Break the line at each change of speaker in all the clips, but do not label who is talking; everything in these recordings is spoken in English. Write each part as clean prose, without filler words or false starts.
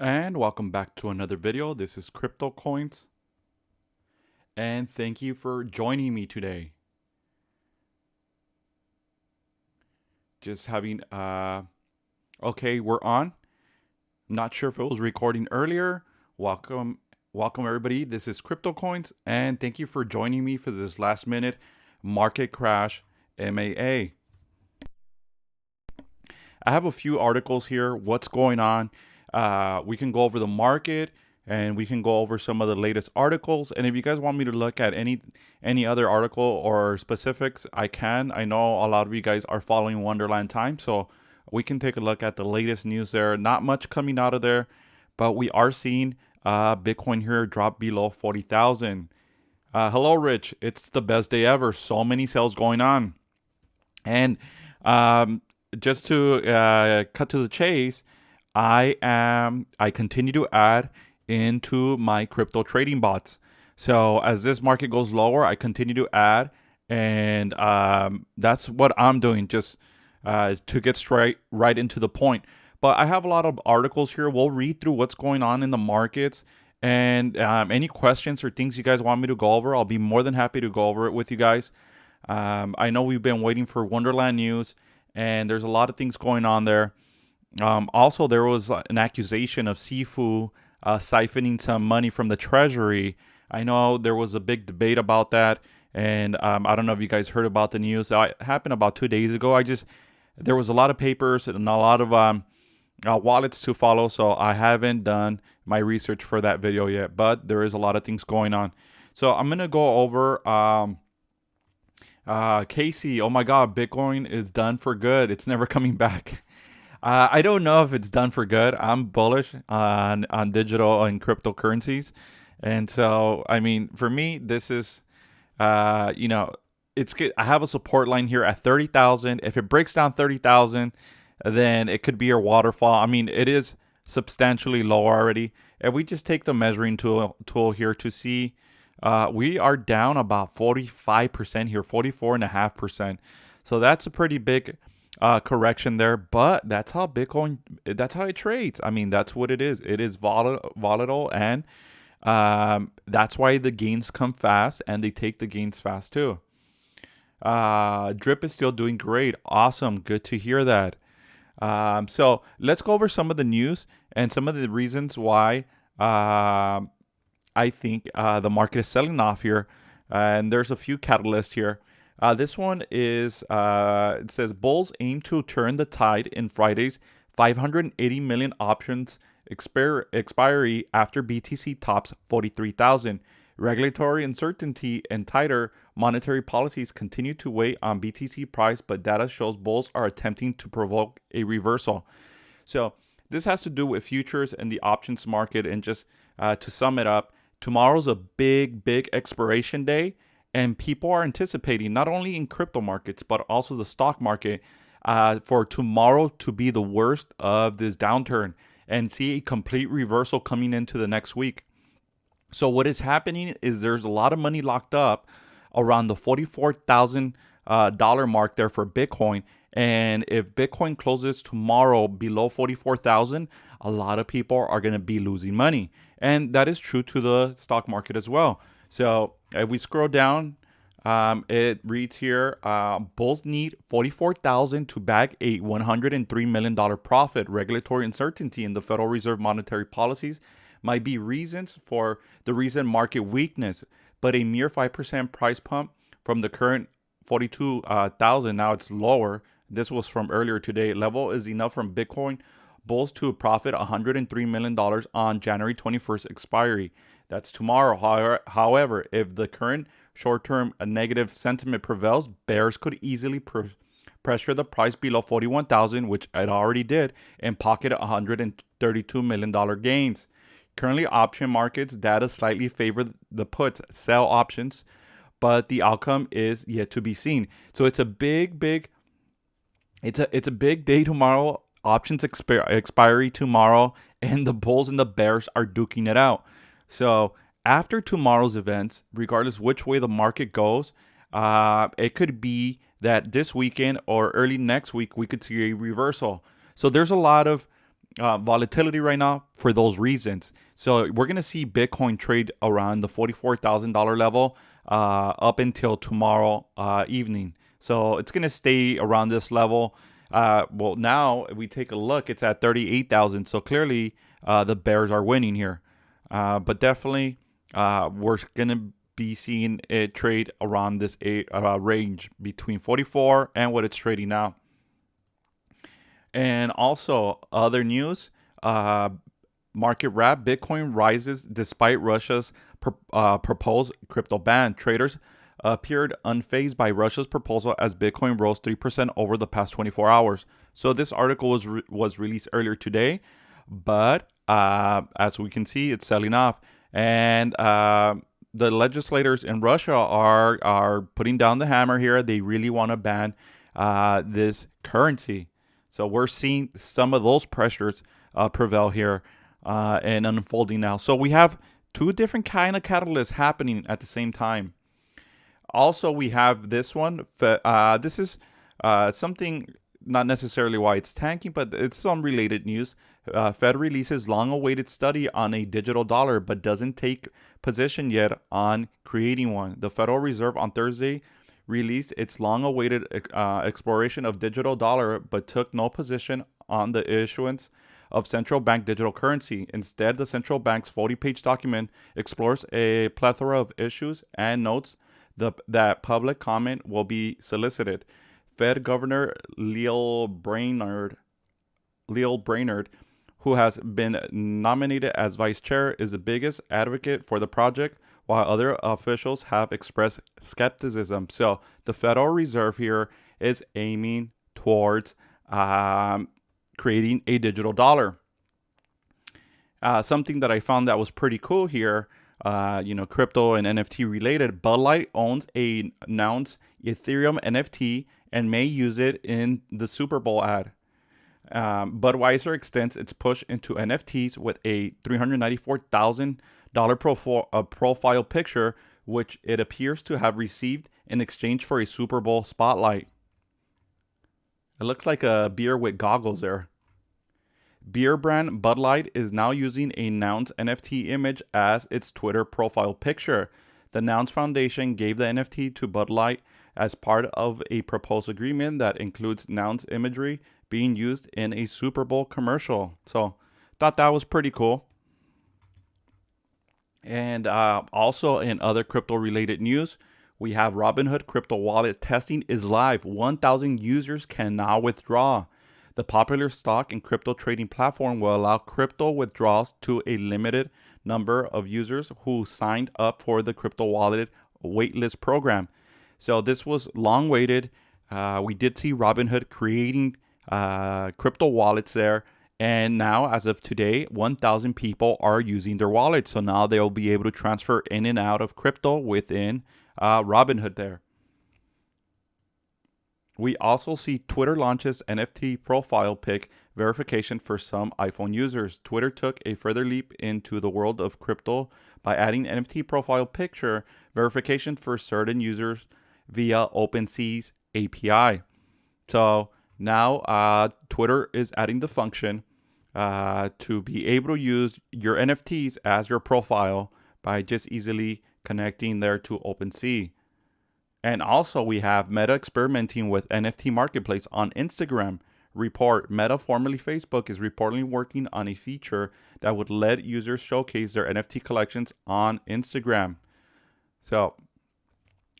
And welcome back to another video. This is CryptoKoinz, and thank you for joining me today. Just having okay, we're on. Not sure if it was recording earlier. Welcome everybody. This is CryptoKoinz, and thank you for joining me for this last minute market crash MAA. I have a few articles here. What's going on? We can go over the market and we can go over some of the latest articles. And if you guys want me to look at any other article or specifics, I can. I know a lot of you guys are following Wonderland time, so we can take a look at the latest news there. Not much coming out of there, but we are seeing Bitcoin here drop below 40,000. Hello, Rich. It's the best day ever. So many sales going on. And just to cut to the chase, I continue to add into my crypto trading bots. So as this market goes lower, I continue to add, and that's what I'm doing, just to get straight right into the point. But I have a lot of articles here. We'll read through what's going on in the markets, and any questions or things you guys want me to go over, I'll be more than happy to go over it with you guys. I know we've been waiting for Wonderland news, and there's a lot of things going on there. Also, there was an accusation of Sifu siphoning some money from the treasury. I know there was a big debate about that, and I don't know if you guys heard about the news. It happened about 2 days ago. There was a lot of papers and a lot of wallets to follow, so I haven't done my research for that video yet, but there is a lot of things going on. So I'm gonna go over Casey. Oh my God, Bitcoin is done for good. It's never coming back. I don't know if it's done for good. I'm bullish on digital and cryptocurrencies, and so I mean, for me, this is, it's good. I have a support line here at 30,000. If it breaks down 30,000, then it could be your waterfall. I mean, it is substantially low already. If we just take the measuring tool here to see, we are down about 45% here, 44.5%. So that's a pretty big correction there, but that's how it trades. I mean, that's what it is. It is volatile, and that's why the gains come fast, and they take the gains fast too. Drip is still doing great. Awesome. Good to hear that. So let's go over some of the news and some of the reasons why I think the market is selling off here. And there's a few catalysts here. This one is, it says, bulls aim to turn the tide in Friday's 580 million options expiry after BTC tops 43,000. Regulatory uncertainty and tighter monetary policies continue to weigh on BTC price, but data shows bulls are attempting to provoke a reversal. So this has to do with futures and the options market. And just to sum it up, tomorrow's a big expiration day. And people are anticipating, not only in crypto markets, but also the stock market, for tomorrow to be the worst of this downturn and see a complete reversal coming into the next week. So what is happening is there's a lot of money locked up around the $44,000 mark there for Bitcoin. And if Bitcoin closes tomorrow below 44,000, a lot of people are going to be losing money. And that is true to the stock market as well. So if we scroll down, it reads here, bulls need 44,000 to bag a $103 million profit. Regulatory uncertainty in the Federal Reserve monetary policies might be reasons for the recent market weakness, but a mere 5% price pump from the current 42,000, now it's lower. This was from earlier today. Level is enough from Bitcoin bulls to profit $103 million on January 21st expiry. That's tomorrow. However, if the current short-term negative sentiment prevails, bears could easily pressure the price below 41,000, which it already did, and pocket $132 million gains. Currently, option markets data slightly favor the puts, sell options, but the outcome is yet to be seen. So it's a big day tomorrow. Options expiry tomorrow, and the bulls and the bears are duking it out. So after tomorrow's events, regardless which way the market goes, it could be that this weekend or early next week we could see a reversal. So there's a lot of volatility right now for those reasons. So we're gonna see Bitcoin trade around the $44,000 level up until tomorrow evening. So it's gonna stay around this level. Well, now if we take a look, it's at 38,000. So clearly the bears are winning here. But definitely we're gonna be seeing it trade around this range between 44 and what it's trading now. And also other news, market wrap, Bitcoin rises despite Russia's proposed crypto ban. Traders appeared unfazed by Russia's proposal as Bitcoin rose 3% over the past 24 hours. So this article was released earlier today, but as we can see, it's selling off. And the legislators in Russia are putting down the hammer here. They really want to ban this currency. So we're seeing some of those pressures prevail here and unfolding now. So we have two different kind of catalysts happening at the same time. Also, we have this one. This is something not necessarily why it's tanking, but it's some related news. Fed releases long-awaited study on a digital dollar, but doesn't take position yet on creating one. The Federal Reserve on Thursday released its long-awaited exploration of digital dollar, but took no position on the issuance of central bank digital currency. Instead, the central bank's 40-page document explores a plethora of issues and notes that public comment will be solicited. Fed Governor Leo Brainard, who has been nominated as vice chair, is the biggest advocate for the project, while other officials have expressed skepticism. So the Federal Reserve here is aiming towards creating a digital dollar. Something that I found that was pretty cool here, crypto and NFT related. Bud Light owns a announced Ethereum NFT and may use it in the Super Bowl ad. Budweiser extends its push into NFTs with a $394,000 profile picture, which it appears to have received in exchange for a Super Bowl spotlight. It looks like a beer with goggles there. Beer brand Bud Light is now using a Nouns NFT image as its Twitter profile picture. The Nouns Foundation gave the NFT to Bud Light as part of a proposed agreement that includes Nouns imagery being used in a Super Bowl commercial. So thought that was pretty cool. And also in other crypto related news, we have Robinhood crypto wallet testing is live. 1,000 users can now withdraw. The popular stock and crypto trading platform will allow crypto withdrawals to a limited number of users who signed up for the crypto wallet waitlist program. So this was long waited. We did see Robinhood creating crypto wallets there. And now, as of today, 1,000 people are using their wallets. So now they'll be able to transfer in and out of crypto within Robinhood there. We also see Twitter launches NFT profile pic verification for some iPhone users. Twitter took a further leap into the world of crypto by adding NFT profile picture verification for certain users via OpenSea's API. So now Twitter is adding the function to be able to use your NFTs as your profile by just easily connecting there to OpenSea. And also we have Meta experimenting with NFT marketplace on Instagram. Report Meta, formerly Facebook, is reportedly working on a feature that would let users showcase their NFT collections on Instagram. So,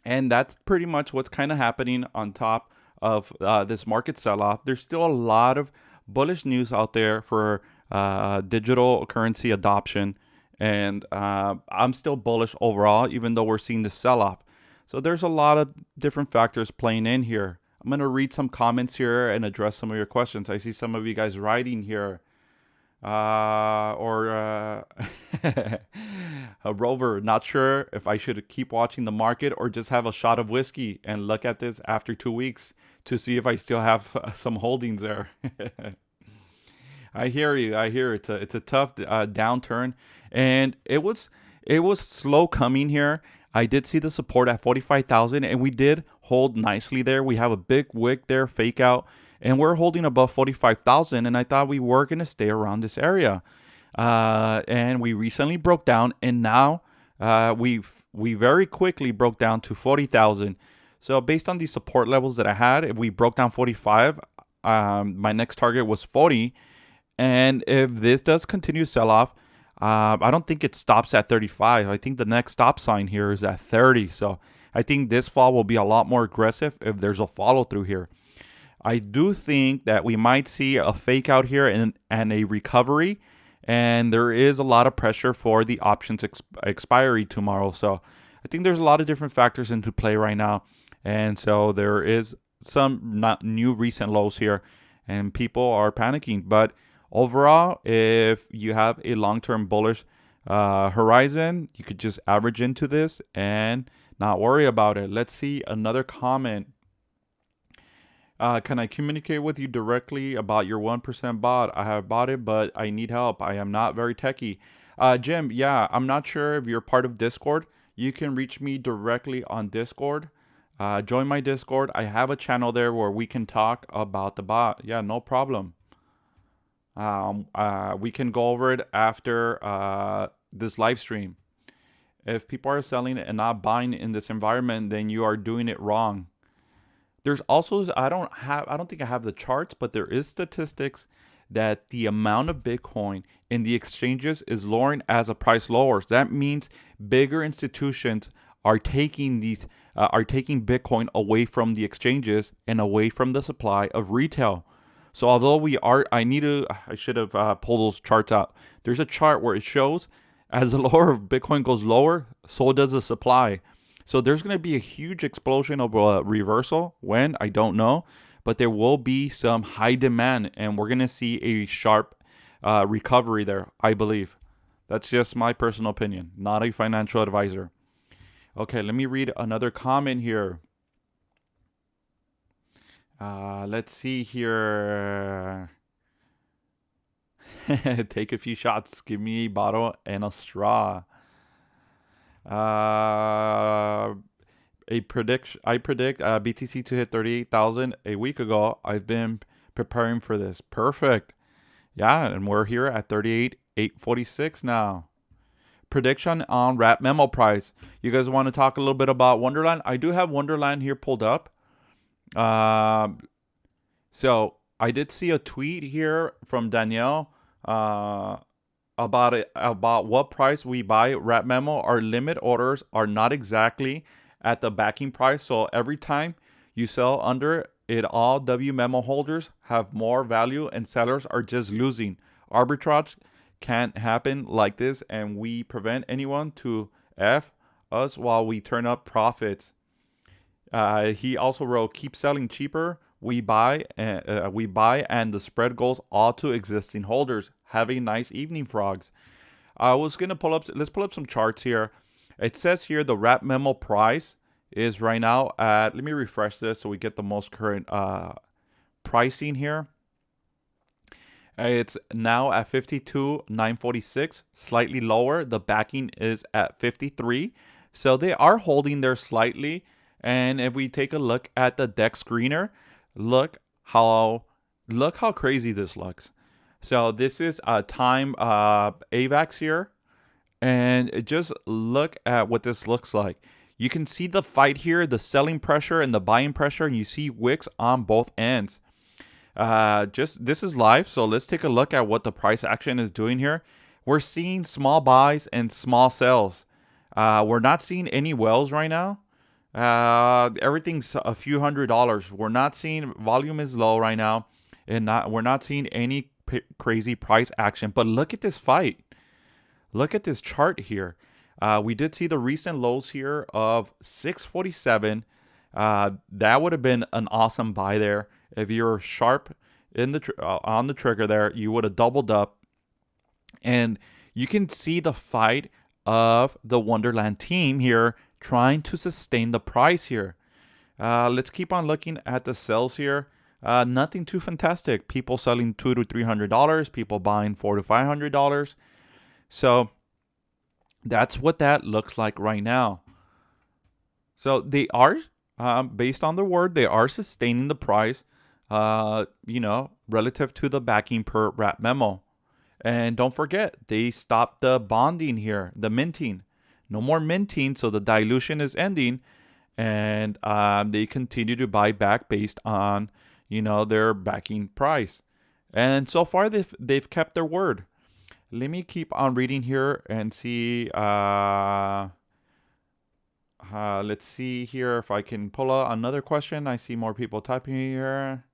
and that's pretty much what's kind of happening on top of this market sell-off. There's still a lot of bullish news out there for digital currency adoption. And I'm still bullish overall, even though we're seeing this sell-off. So there's a lot of different factors playing in here. I'm going to read some comments here and address some of your questions. I see some of you guys writing here. A Rover, not sure if I should keep watching the market or just have a shot of whiskey and look at this after 2 weeks to see if I still have some holdings there. I hear you. I hear it's a tough downturn, and it was slow coming here. I did see the support at 45,000, and we did hold nicely there. We have a big wick there, fake out, and we're holding above 45,000, and I thought we were going to stay around this area. And we recently broke down, and now we very quickly broke down to 40,000. So based on these support levels that I had, if we broke down 45, my next target was 40. And if this does continue to sell off, I don't think it stops at 35. I think the next stop sign here is at 30. So I think this fall will be a lot more aggressive if there's a follow through here. I do think that we might see a fake out here and a recovery. And there is a lot of pressure for the options expiry tomorrow. So I think there's a lot of different factors into play right now. And so there is some not new recent lows here, and people are panicking. But overall, if you have a long-term bullish horizon, you could just average into this and not worry about it. Let's see another comment. Can I communicate with you directly about your 1% bot? I have bought it, but I need help. I am not very techy. Jim, yeah, I'm not sure if you're part of Discord. You can reach me directly on Discord. Join my Discord. I have a channel there where we can talk about the bot. Yeah, no problem. We can go over it after this live stream. If people are selling it and not buying in this environment, then you are doing it wrong. There's also, I don't think I have the charts, but there is statistics that the amount of Bitcoin in the exchanges is lowering as the price lowers. That means bigger institutions are taking Bitcoin away from the exchanges and away from the supply of retail. So although I should have pulled those charts out. There's a chart where it shows as the lower of Bitcoin goes lower, so does the supply. So there's going to be a huge explosion of a reversal. When? I don't know. But there will be some high demand, and we're going to see a sharp recovery there, I believe. That's just my personal opinion, not a financial advisor. Okay, let me read another comment here. Let's see here. Take a few shots. Give me a bottle and a straw. I predict BTC to hit 38,000 a week ago. I've been preparing for this. Perfect. Yeah, and we're here at 38,846 now. Prediction on wrap memo price. You guys want to talk a little bit about Wonderland? I do have Wonderland here pulled up. So I did see a tweet here from Danielle about what price we buy wrap memo. Our limit orders are not exactly at the backing price, so every time you sell under it, all W memo holders have more value and sellers are just losing. Arbitrage can't happen like this, and we prevent anyone to F us while we turn up profits. He also wrote, keep selling cheaper. We buy, and the spread goes all to existing holders. Have a nice evening, frogs. I was gonna let's pull up some charts here. It says here the wrap memo price is right now at, let me refresh this so we get the most current pricing here. It's now at 52,946, slightly lower. The backing is at 53. So they are holding there slightly. And if we take a look at the deck screener, look how crazy this looks. So this is a time AVAX here, and just look at what this looks like. You can see the fight here, the selling pressure and the buying pressure, and you see wicks on both ends. This is live, so let's take a look at what the price action is doing here. We're seeing small buys and small sells. We're not seeing any wells right now. Everything's a few $100s. We're not seeing, volume is low right now, and we're not seeing any crazy price action. But look at this fight. Look at this chart here. We did see the recent lows here of 647. That would have been an awesome buy there. If you're sharp in the on the trigger there, you would have doubled up. And you can see the fight of the Wonderland team here trying to sustain the price here. Let's keep on looking at the sales here. Nothing too fantastic. People selling $200 to $300. People buying $400 to $500. So that's what that looks like right now. So they are, based on the word, they are sustaining the price. relative to the backing per wrap memo. And don't forget, they stopped the bonding here, the minting. No more minting, so the dilution is ending, and they continue to buy back based on, their backing price. And so far, they've kept their word. Let me keep on reading here and see. Let's see here if I can pull out another question. I see more people typing here.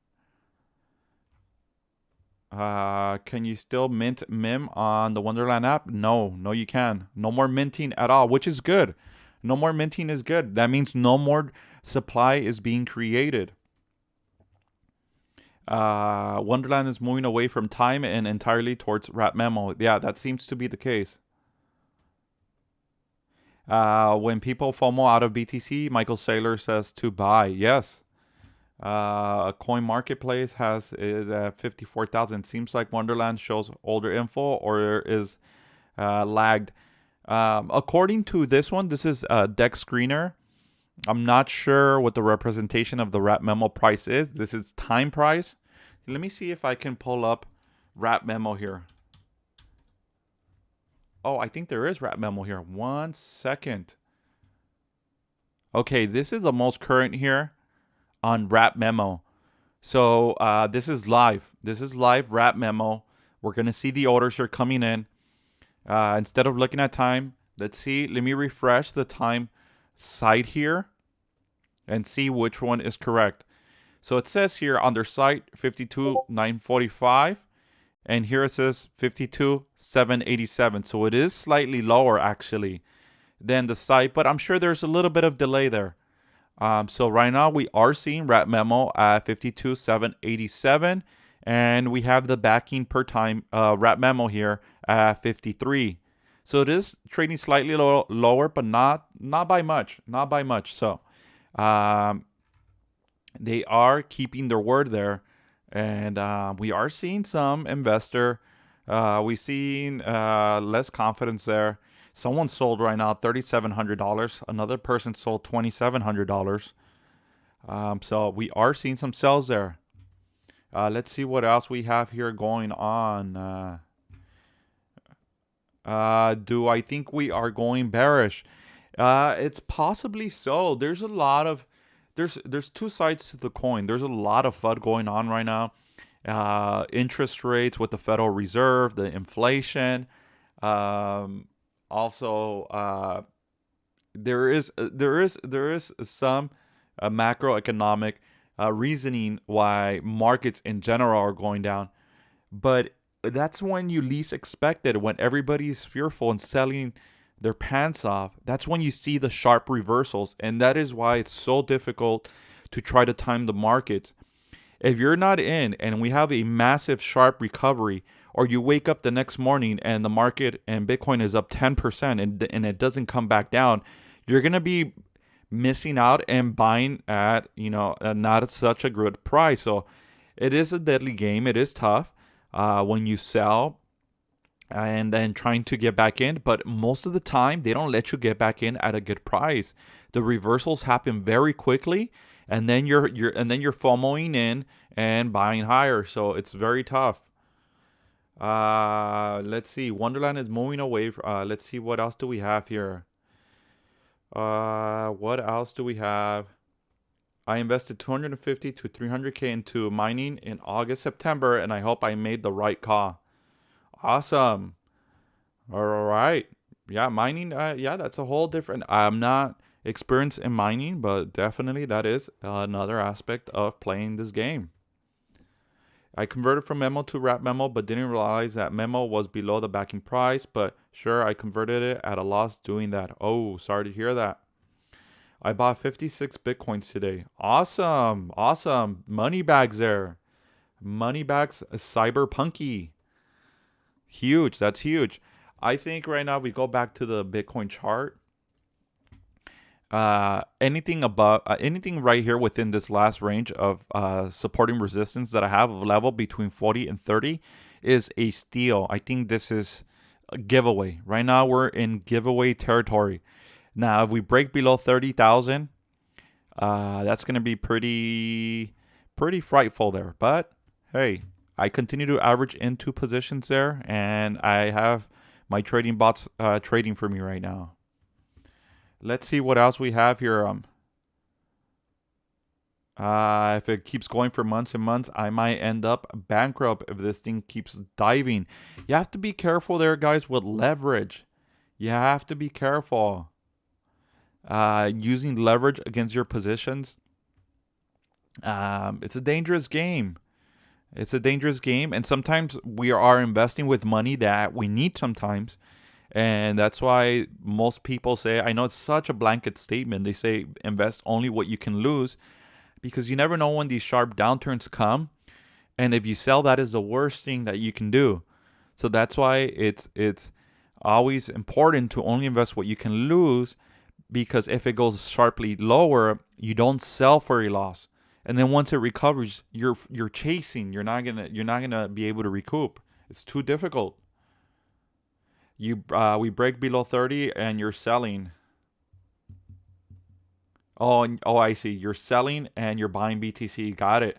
Can you still mint MIM on the Wonderland app? No, you can. No more minting at all, which is good. No more minting is good. That means no more supply is being created. Wonderland is moving away from time and entirely towards wrap memo. Yeah, that seems to be the case. When people FOMO out of BTC, Michael Saylor says to buy. Yes. A coin marketplace is at 54,000. Seems like Wonderland shows older info or is lagged. According to this one, this is a Dex Screener. I'm not sure what the representation of the wrap memo price is. This is time price. Let me see if I can pull up wrap memo here. Oh, I think there is wrap memo here. 1 second. Okay, this is the most current here on wrap memo. So this is live. This is live wrap memo. We're going to see the orders here coming in. Instead of looking at time, let's see. Let me refresh the time site here and see which one is correct. So it says here on their site 52,945, and here it says 52,787. So it is slightly lower actually than the site, but I'm sure there's a little bit of delay there. So right now we are seeing wrap memo at 52,787, and we have the backing per time wrap memo here at 53. So it is trading slightly lower, but not by much, So they are keeping their word there, and we are seeing some investor. We've seen less confidence there. Someone sold right now $3,700. Another person sold $2,700. So we are seeing some sells there. Let's see what else we have here going on. Do I think we are going bearish? It's possibly so. There's a lot of there's two sides to the coin. There's a lot of FUD going on right now. Interest rates with the Federal Reserve, the inflation. Also, there is some macroeconomic reasoning why markets in general are going down, but that's when you least expect it. When everybody's fearful and selling their pants off, that's when you see the sharp reversals, and that is why it's so difficult to try to time the markets. If you're not in and we have a massive sharp recovery, or you wake up the next morning and the market and Bitcoin is up 10% and it doesn't come back down, you're going to be missing out and buying at, not at such a good price. So it is a deadly game. It is tough when you sell and then trying to get back in, but most of the time they don't let you get back in at a good price. The reversals happen very quickly, and then you're FOMOing in and buying higher. So it's very tough. Let's see. Wonderland is moving away. Let's see, what else do we have here? What else do we have? I invested 250 to 300K into mining in August, September, and I hope I made the right call. Awesome. All right. Yeah, mining. Yeah, that's a whole different. I'm not experienced in mining, but definitely that is another aspect of playing this game. I converted from memo to wrap memo, but didn't realize that memo was below the backing price. But sure, I converted it at a loss doing that. Oh, sorry to hear that. I bought 56 Bitcoins today. Awesome. Money bags there. Money bags, cyberpunky. Huge. That's huge. I think right now we go back to the Bitcoin chart. Anything right here within this last range of supporting resistance that I have of level between 40 and 30 is a steal. I think this is a giveaway. Right now we're in giveaway territory. Now if we break below 30,000, that's going to be pretty pretty frightful there. But hey, I continue to average into positions there, and I have my trading bots trading for me right now. Let's see what else we have here. If it keeps going for months and months, I might end up bankrupt if this thing keeps diving. You have to be careful there, guys, with leverage. You have to be careful. Using leverage against your positions. It's a dangerous game. It's a dangerous game, and sometimes we are investing with money that we need sometimes. And that's why most people say, I know it's such a blanket statement, they say invest only what you can lose, because you never know when these sharp downturns come. And if you sell, that is the worst thing that you can do. So that's why it's always important to only invest what you can lose, because if it goes sharply lower, you don't sell for a loss. And then once it recovers, you're chasing. You're not gonna be able to recoup. It's too difficult. We break below 30 and you're selling. Oh, I see. You're selling and you're buying BTC. Got it.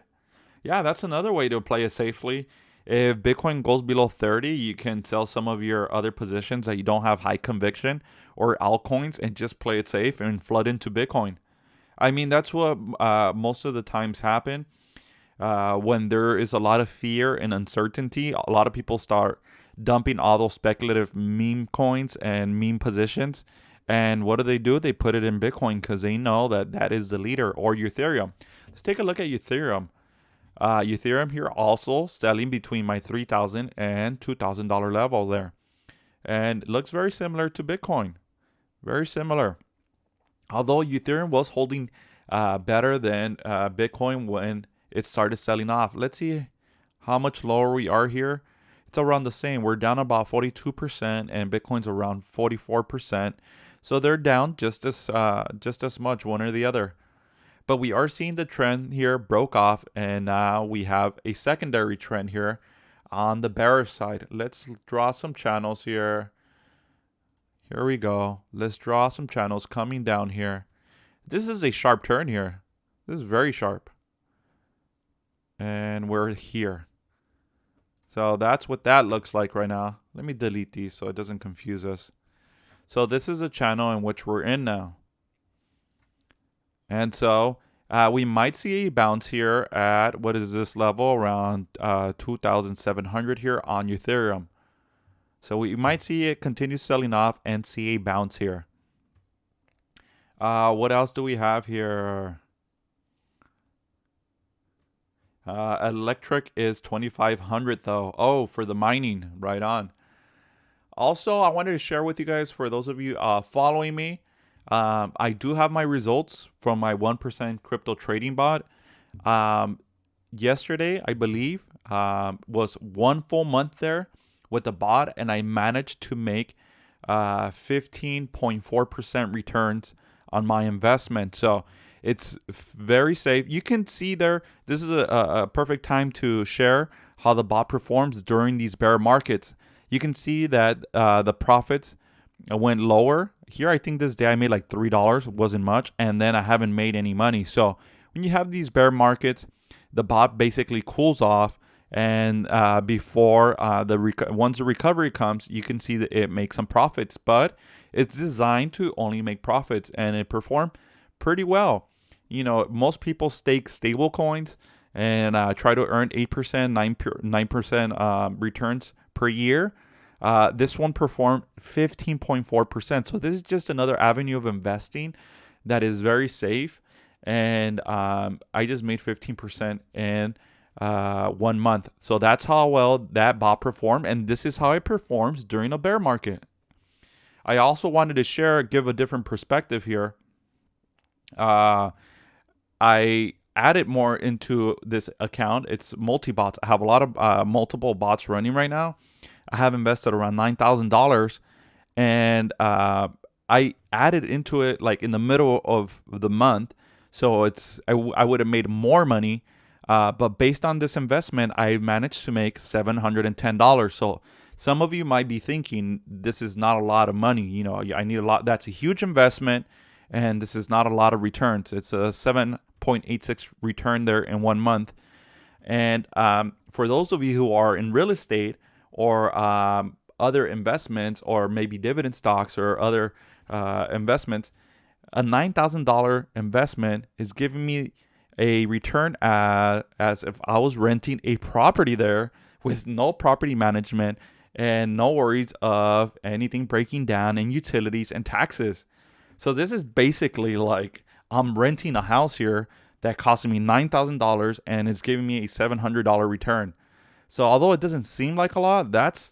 Yeah, that's another way to play it safely. If Bitcoin goes below 30, you can sell some of your other positions that you don't have high conviction or altcoins and just play it safe and flood into Bitcoin. I mean, that's what most of the times happen. When there is a lot of fear and uncertainty, a lot of people start dumping all those speculative meme coins and meme positions. And what do? They put it in Bitcoin because they know that that is the leader, or Ethereum. Let's take a look at Ethereum. Ethereum here also selling between my $3,000 and $2,000 level there. And it looks very similar to Bitcoin. Very similar. Although Ethereum was holding better than Bitcoin when it started selling off. Let's see how much lower we are here. It's around the same. We're down about 42% and Bitcoin's around 44%. So they're down just as much, one or the other. But we are seeing the trend here broke off, and now we have a secondary trend here on the bearish side. Let's draw some channels here. Here we go. Let's draw some channels coming down here. This is a sharp turn here. This is very sharp. And we're here. So that's what that looks like right now. Let me delete these so it doesn't confuse us. So this is a channel in which we're in now. And so we might see a bounce here at, what is this level? Around 2,700 here on Ethereum. So we might see it continue selling off and see a bounce here. What else do we have here? Electric is 2,500 though. Oh, for the mining, right on. Also, I wanted to share with you guys, for those of you following me, I do have my results from my 1% crypto trading bot. Yesterday, I believe, was 1 full month there with the bot, and I managed to make 15.4% returns on my investment. So it's very safe. You can see there, this is a perfect time to share how the bot performs during these bear markets. You can see that the profits went lower. Here, I think this day I made like $3, wasn't much, and then I haven't made any money. So when you have these bear markets, the bot basically cools off, and before once the recovery comes, you can see that it makes some profits. But it's designed to only make profits, and it performed pretty well. You know, most people stake stable coins and try to earn 8%, 9% returns per year. This one performed 15.4%. So this is just another avenue of investing that is very safe. And I just made 15% in 1 month. So that's how well that bot performed. And this is how it performs during a bear market. I also wanted to give a different perspective here. I added more into this account. It's multi-bots. I have a lot of multiple bots running right now. I have invested around $9,000, and I added into it like in the middle of the month. So I would have made more money, but based on this investment, I managed to make $710. So some of you might be thinking this is not a lot of money. You know, I need a lot. That's a huge investment, and this is not a lot of returns. It's a 7.10 1.86 return there in 1 month. And for those of you who are in real estate or other investments, or maybe dividend stocks or other investments, a $9,000 investment is giving me a return as if I was renting a property there with no property management and no worries of anything breaking down, and utilities and taxes. So this is basically like I'm renting a house here that cost me $9,000 and it's giving me a $700 return. So although it doesn't seem like a lot, that's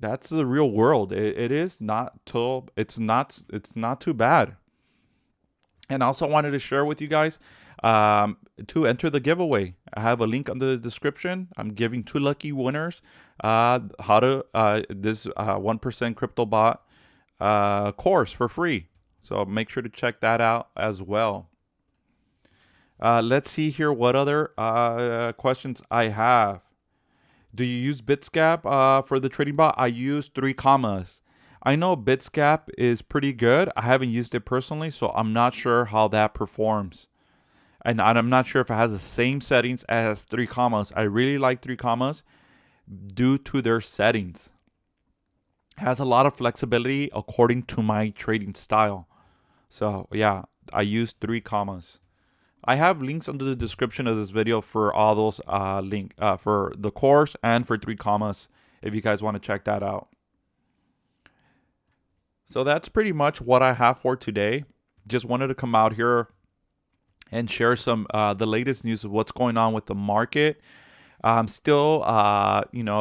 the real world. It is not too, it's not too bad. And I also wanted to share with you guys to enter the giveaway. I have a link under the description. I'm giving 2 lucky winners how to this 1% crypto bot course for free. So make sure to check that out as well. Let's see here what other questions I have. Do you use Bitsgap for the trading bot? I use 3 commas. I know Bitsgap is pretty good. I haven't used it personally, so I'm not sure how that performs. And I'm not sure if it has the same settings as 3 commas. I really like 3 commas due to their settings. It has a lot of flexibility according to my trading style. So yeah, I use 3 commas. I have links under the description of this video for all those for the course and for 3 commas if you guys want to check that out. So that's pretty much what I have for today. Just wanted to come out here and share some the latest news of what's going on with the market. I'm still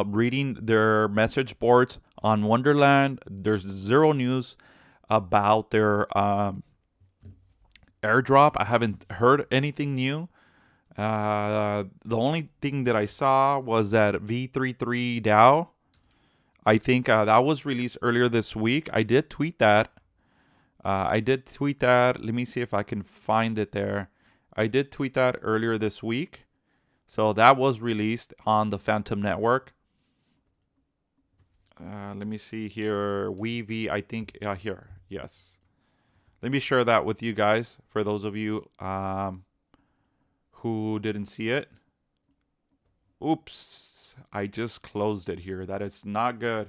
reading their message boards on Wonderland. There's 0 news about their airdrop. I haven't heard anything new. The only thing that I saw was that V33 DAO. I think that was released earlier this week. I did tweet that. Let me see if I can find it there. I did tweet that earlier this week. So that was released on the Phantom Network. Let me see here. Weavy, I think, here. Yes. Let me share that with you guys for those of you who didn't see it. Oops. I just closed it here. That is not good.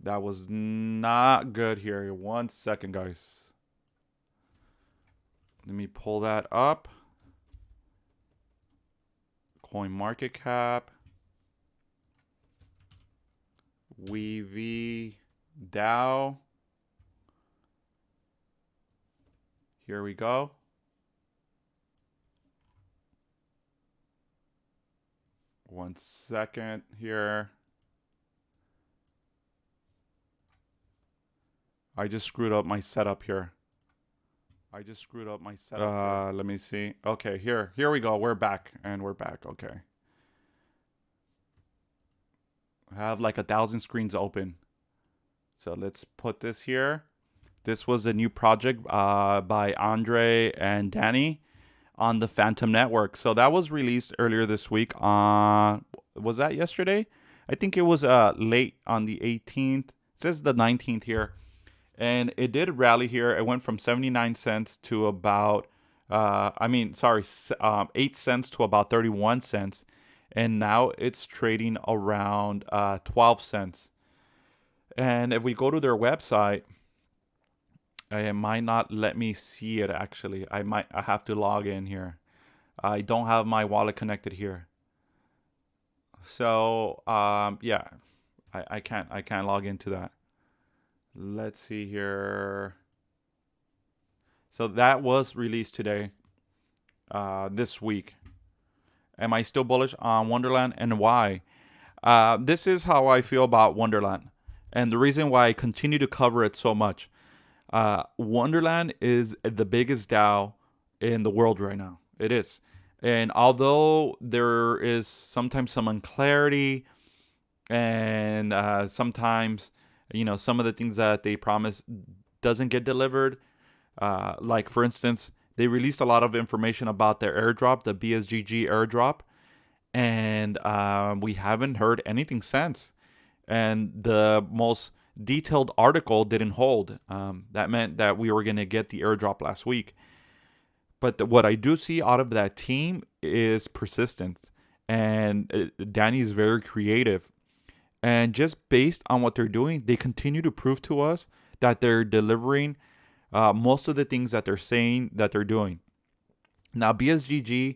That was not good here. 1 second, guys. Let me pull that up. Coin market cap. Weavy DAO. Here we go. One second here. I just screwed up my setup here. Let me see. Okay, here we go. We're back. Okay. I have like 1,000 screens open. So let's put this here. This was a new project by Andre and Danny on the Phantom Network. So that was released earlier this week. Was that yesterday? I think it was late on the 18th. It says the 19th here. And it did rally here. It went from 79 cents to about, 8 cents to about 31 cents. And now it's trading around 12 cents. And if we go to their website, it might not let me see it actually. I have to log in here. I don't have my wallet connected here. So yeah, I can't log into that. Let's see here. So that was released today, this week. Am I still bullish on Wonderland, and why? This is how I feel about Wonderland, and the reason why I continue to cover it so much. Wonderland is the biggest DAO in the world right now. It is. And although there is sometimes some unclarity and sometimes, some of the things that they promise doesn't get delivered. Like, for instance, they released a lot of information about their airdrop, the BSGG airdrop, and we haven't heard anything since. And the most detailed article didn't hold. That meant that we were going to get the airdrop last week. But what I do see out of that team is persistence. And Danny is very creative. And just based on what they're doing, they continue to prove to us that they're delivering most of the things that they're saying that they're doing. Now, BSGG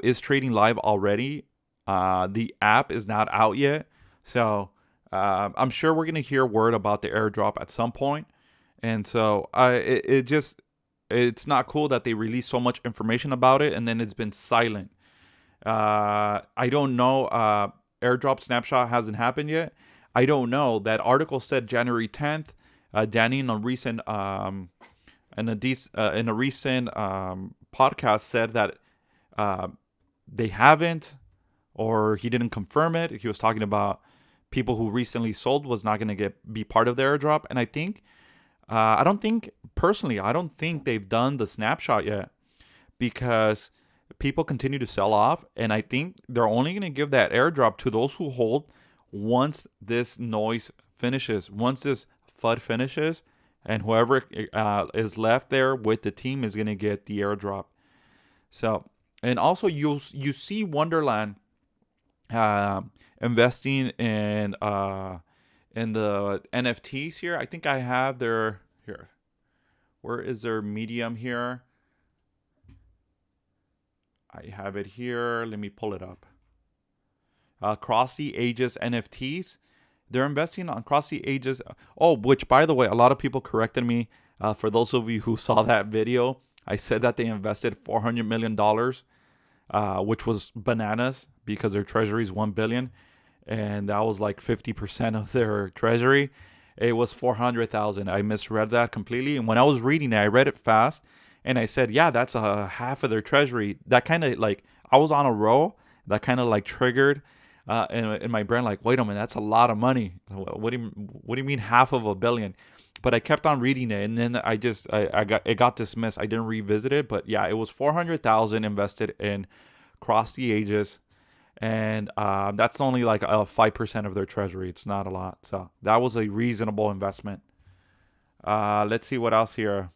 is trading live already. The app is not out yet. So I'm sure we're going to hear word about the airdrop at some point. And so it's not cool that they release so much information about it and then it's been silent. I don't know. Airdrop snapshot hasn't happened yet. I don't know. That article said January 10th. Danny in a recent podcast said that they haven't, or he didn't confirm it. He was talking about people who recently sold was not going to be part of the airdrop. And I think I don't think they've done the snapshot yet because people continue to sell off, and I think they're only going to give that airdrop to those who hold once this noise finishes, once this FUD finishes, and whoever is left there with the team is going to get the airdrop. So, and also you see Wonderland investing in the NFTs here. I think I have their here. Where is their medium here? I have it here. Let me pull it up. Cross the Ages NFTs. They're investing on Cross the Ages. Oh, which by the way, a lot of people corrected me. For those of you who saw that video, I said that they invested $400 million, which was bananas because their treasury is $1 billion. And that was like 50% of their treasury. It was 400,000. I misread that completely. And when I was reading it, I read it fast. And I said, yeah, that's a half of their treasury. That kind of like, I was on a roll. That kind of like triggered in my brain, like, wait a minute, that's a lot of money. What do you mean half of $1 billion? But I kept on reading it, and then it got dismissed. I didn't revisit it, but yeah, it was 400,000 invested in Cross the Ages, and that's only like 5% of their treasury. It's not a lot, so that was a reasonable investment. Let's see what else here.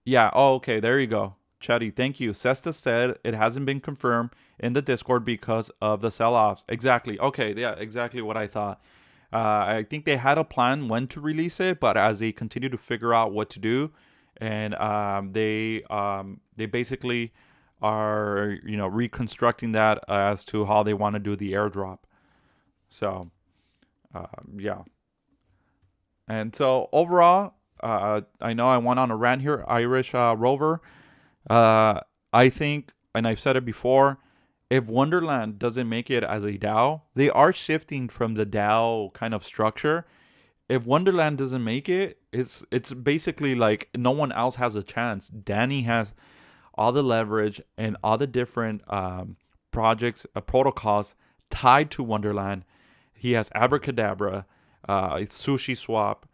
Yeah. Oh, okay. There you go. Chetty, thank you. Sesta said it hasn't been confirmed in the Discord because of the sell-offs. Exactly. Okay. Yeah, exactly what I thought. I think they had a plan when to release it, but as they continue to figure out what to do, and they basically are reconstructing that as to how they want to do the airdrop. So yeah. And so overall, I know I went on a rant here, Irish Rover. I think, and I've said it before, if Wonderland doesn't make it as a DAO, they are shifting from the DAO kind of structure. If Wonderland doesn't make it, it's basically like no one else has a chance. Danny has all the leverage and all the different projects, protocols tied to Wonderland. He has Abracadabra, Sushi Swap.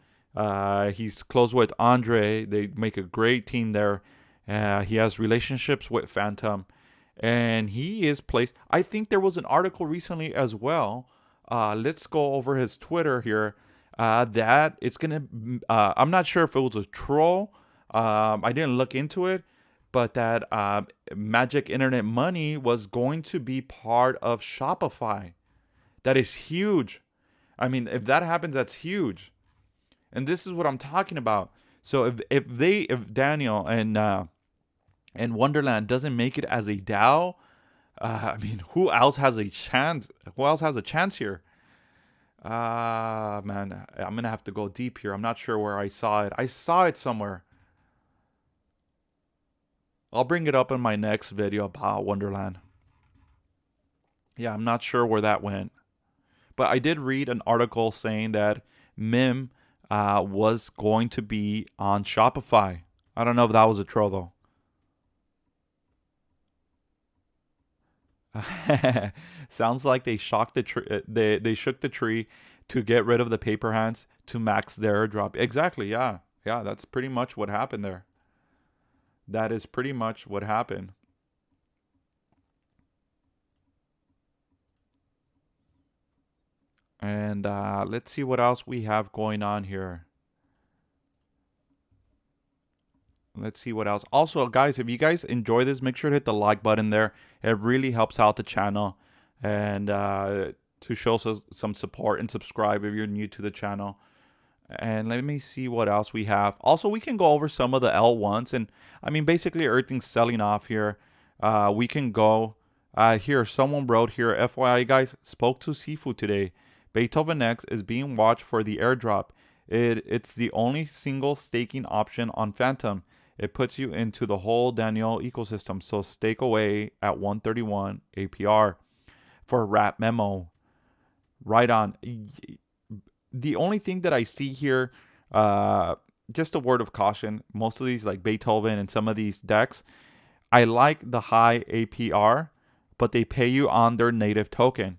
He's close with Andre. They make a great team there. He has relationships with Phantom, and he is placed. I think there was an article recently as well. Let's go over his Twitter here. That it's gonna. I'm not sure if it was a troll. I didn't look into it, but that Magic Internet Money was going to be part of Shopify. That is huge. I mean, if that happens, that's huge. And this is what I'm talking about. So if Daniel and Wonderland doesn't make it as a DAO, I mean, who else has a chance? Who else has a chance here? Man, I'm gonna have to go deep here. I'm not sure where I saw it. I saw it somewhere. I'll bring it up in my next video about Wonderland. Yeah, I'm not sure where that went. But I did read an article saying that MIM was going to be on Shopify. I don't know if that was a troll though. Sounds like they shocked the tree. They shook the tree to get rid of the paper hands to max their drop. Exactly. Yeah. Yeah. That's pretty much what happened there. That is pretty much what happened. And let's see what else we have going on here. Let's see what else. Also, guys, if you guys enjoy this, make sure to hit the like button there. It really helps out the channel, and to show some support, and subscribe if you're new to the channel. And let me see what else we have. Also, we can go over some of the L1s, and I mean, basically everything's selling off here. We can go here. Someone wrote here, FYI, guys, spoke to Sifu today. Beethoven X is being watched for the airdrop. It's the only single staking option on Phantom. It puts you into the whole Daniel ecosystem. So stake away at 131 APR for wrap memo. Right on. The only thing that I see here, just a word of caution, most of these like Beethoven and some of these decks, I like the high APR, but they pay you on their native token.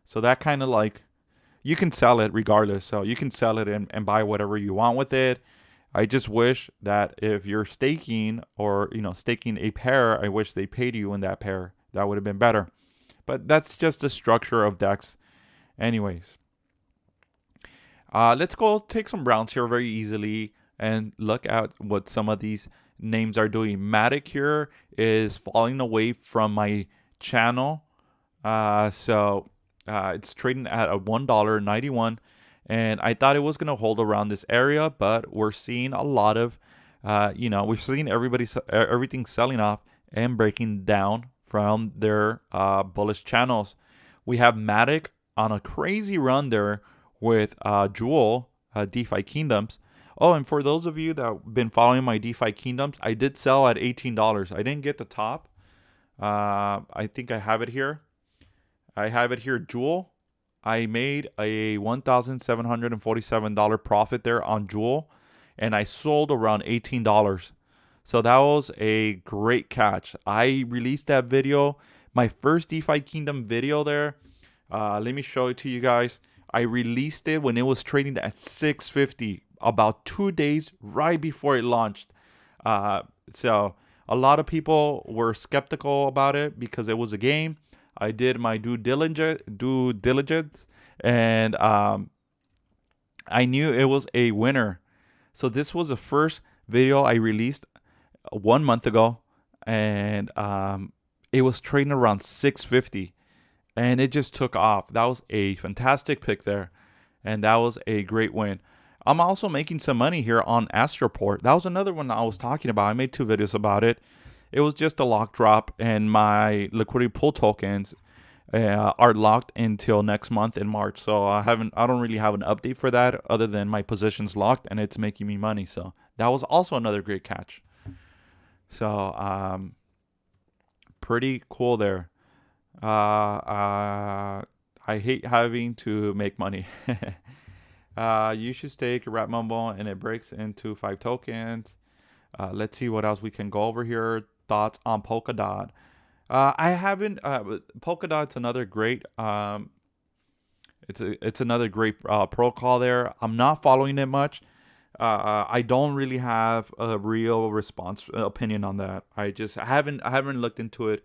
So that kind of like, you can sell it regardless. So you can sell it and buy whatever you want with it. I just wish that if you're staking or, staking a pair, I wish they paid you in that pair. That would have been better. But that's just the structure of DEX. Anyways, let's go take some rounds here very easily and look at what some of these names are doing. Matic here is falling away from my channel. It's trading at a $1.91. And I thought it was going to hold around this area, but we're seeing a lot of, we're seeing everything selling off and breaking down from their bullish channels. We have Matic on a crazy run there with Jewel, DeFi Kingdoms. Oh, and for those of you that have been following my DeFi Kingdoms, I did sell at $18. I didn't get the top. I think I have it here. I have it here, Jewel. I made a $1,747 profit there on Jewel, and I sold around $18. So that was a great catch. I released that video, my first DeFi Kingdom video there. Let me show it to you guys. I released it when it was trading at $6.50, about 2 days right before it launched. So a lot of people were skeptical about it because it was a game. I did my due diligence, and I knew it was a winner. So this was the first video I released 1 month ago, and it was trading around $6.50, and it just took off. That was a fantastic pick there, and that was a great win. I'm also making some money here on Astroport. That was another one I was talking about. I made 2 videos about it. It was just a lock drop, and my liquidity pool tokens are locked until next month in March. So I don't really have an update for that other than my position's locked and it's making me money. So that was also another great catch. So pretty cool there. I hate having to make money. You should stake your wrap mumble and it breaks into 5 tokens. Let's see what else we can go over here. Thoughts on Polkadot? I haven't. Polkadot's another great. It's another great protocol there. I'm not following it much. I don't really have a real opinion on that. I haven't looked into it.